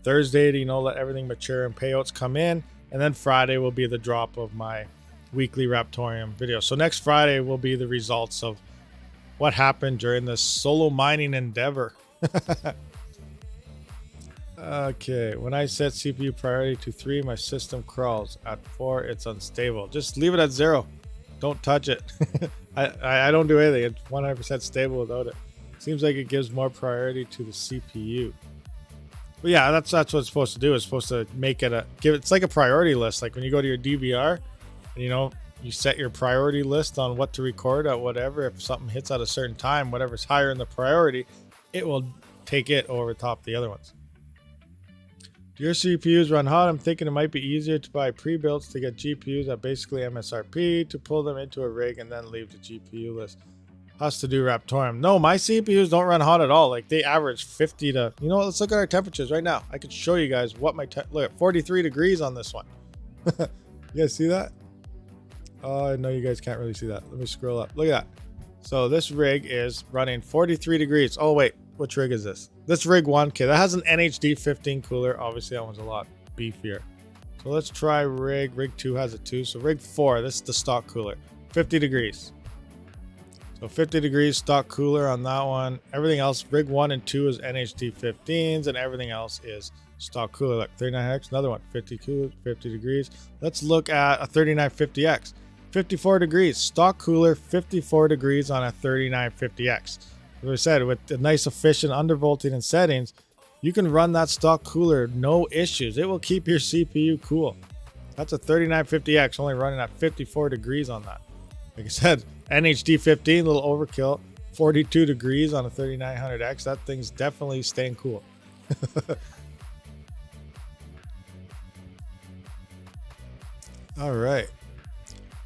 Thursday to let everything mature and payouts come in, and then Friday will be the drop of my weekly Raptorium video. So next Friday will be the results of what happened during this solo mining endeavor. Okay, when I set CPU priority to 3, my system crawls. At 4, it's unstable. Just leave it at 0. Don't touch it. I don't do anything. It's 100% stable without it. Seems like it gives more priority to the CPU. But yeah, that's what it's supposed to do. It's supposed to make it it's like a priority list. Like when you go to your DVR, and, you set your priority list on what to record at whatever. If something hits at a certain time, whatever's higher in the priority, it will take it over top the other ones. Do your CPUs run hot? I'm thinking it might be easier to buy pre-builts to get GPUs at basically MSRP to pull them into a rig and then leave the GPU list. Has to do Raptorium. No, my CPUs don't run hot at all. Like they average 50 to, let's look at our temperatures right now. I can show you guys what look at 43 degrees on this one. You guys see that? Oh, I know you guys can't really see that. Let me scroll up. Look at that. So this rig is running 43 degrees. Oh wait, which rig is this? This rig 1, okay, that has an NHD 15 cooler. Obviously that one's a lot beefier. So let's try rig 2 has a 2. So rig 4, this is the stock cooler, 50 degrees. So 50 degrees stock cooler on that one. Everything else, rig 1 and 2 is NHD 15s, and everything else is stock cooler. Like 39X, another one, 50 degrees. Let's look at a 3950X, 54 degrees stock cooler, 54 degrees on a 3950X. As I said, with the nice efficient undervolting and settings, you can run that stock cooler no issues. It will keep your CPU cool. That's a 3950X only running at 54 degrees on that. Like I said, NHD 15, a little overkill. 42 degrees on a 3900X. That thing's definitely staying cool. All right.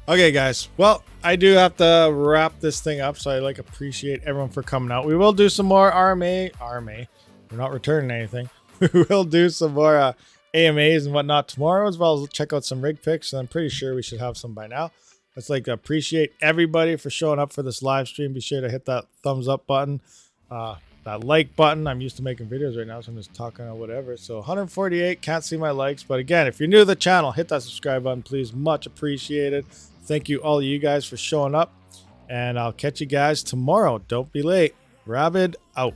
Okay, guys. Well, I do have to wrap this thing up, so I appreciate everyone for coming out. We will do some more RMA. We're not returning anything. We will do some more AMAs and whatnot tomorrow, as well as check out some rig picks. And I'm pretty sure we should have some by now. Let's appreciate everybody for showing up for this live stream. Be sure to hit that thumbs up button, that like button. I'm used to making videos right now, so I'm just talking or whatever. So 148, can't see my likes. But again, if you're new to the channel, hit that subscribe button, please. Much appreciated. Thank you all of you guys for showing up. And I'll catch you guys tomorrow. Don't be late. Rabid out.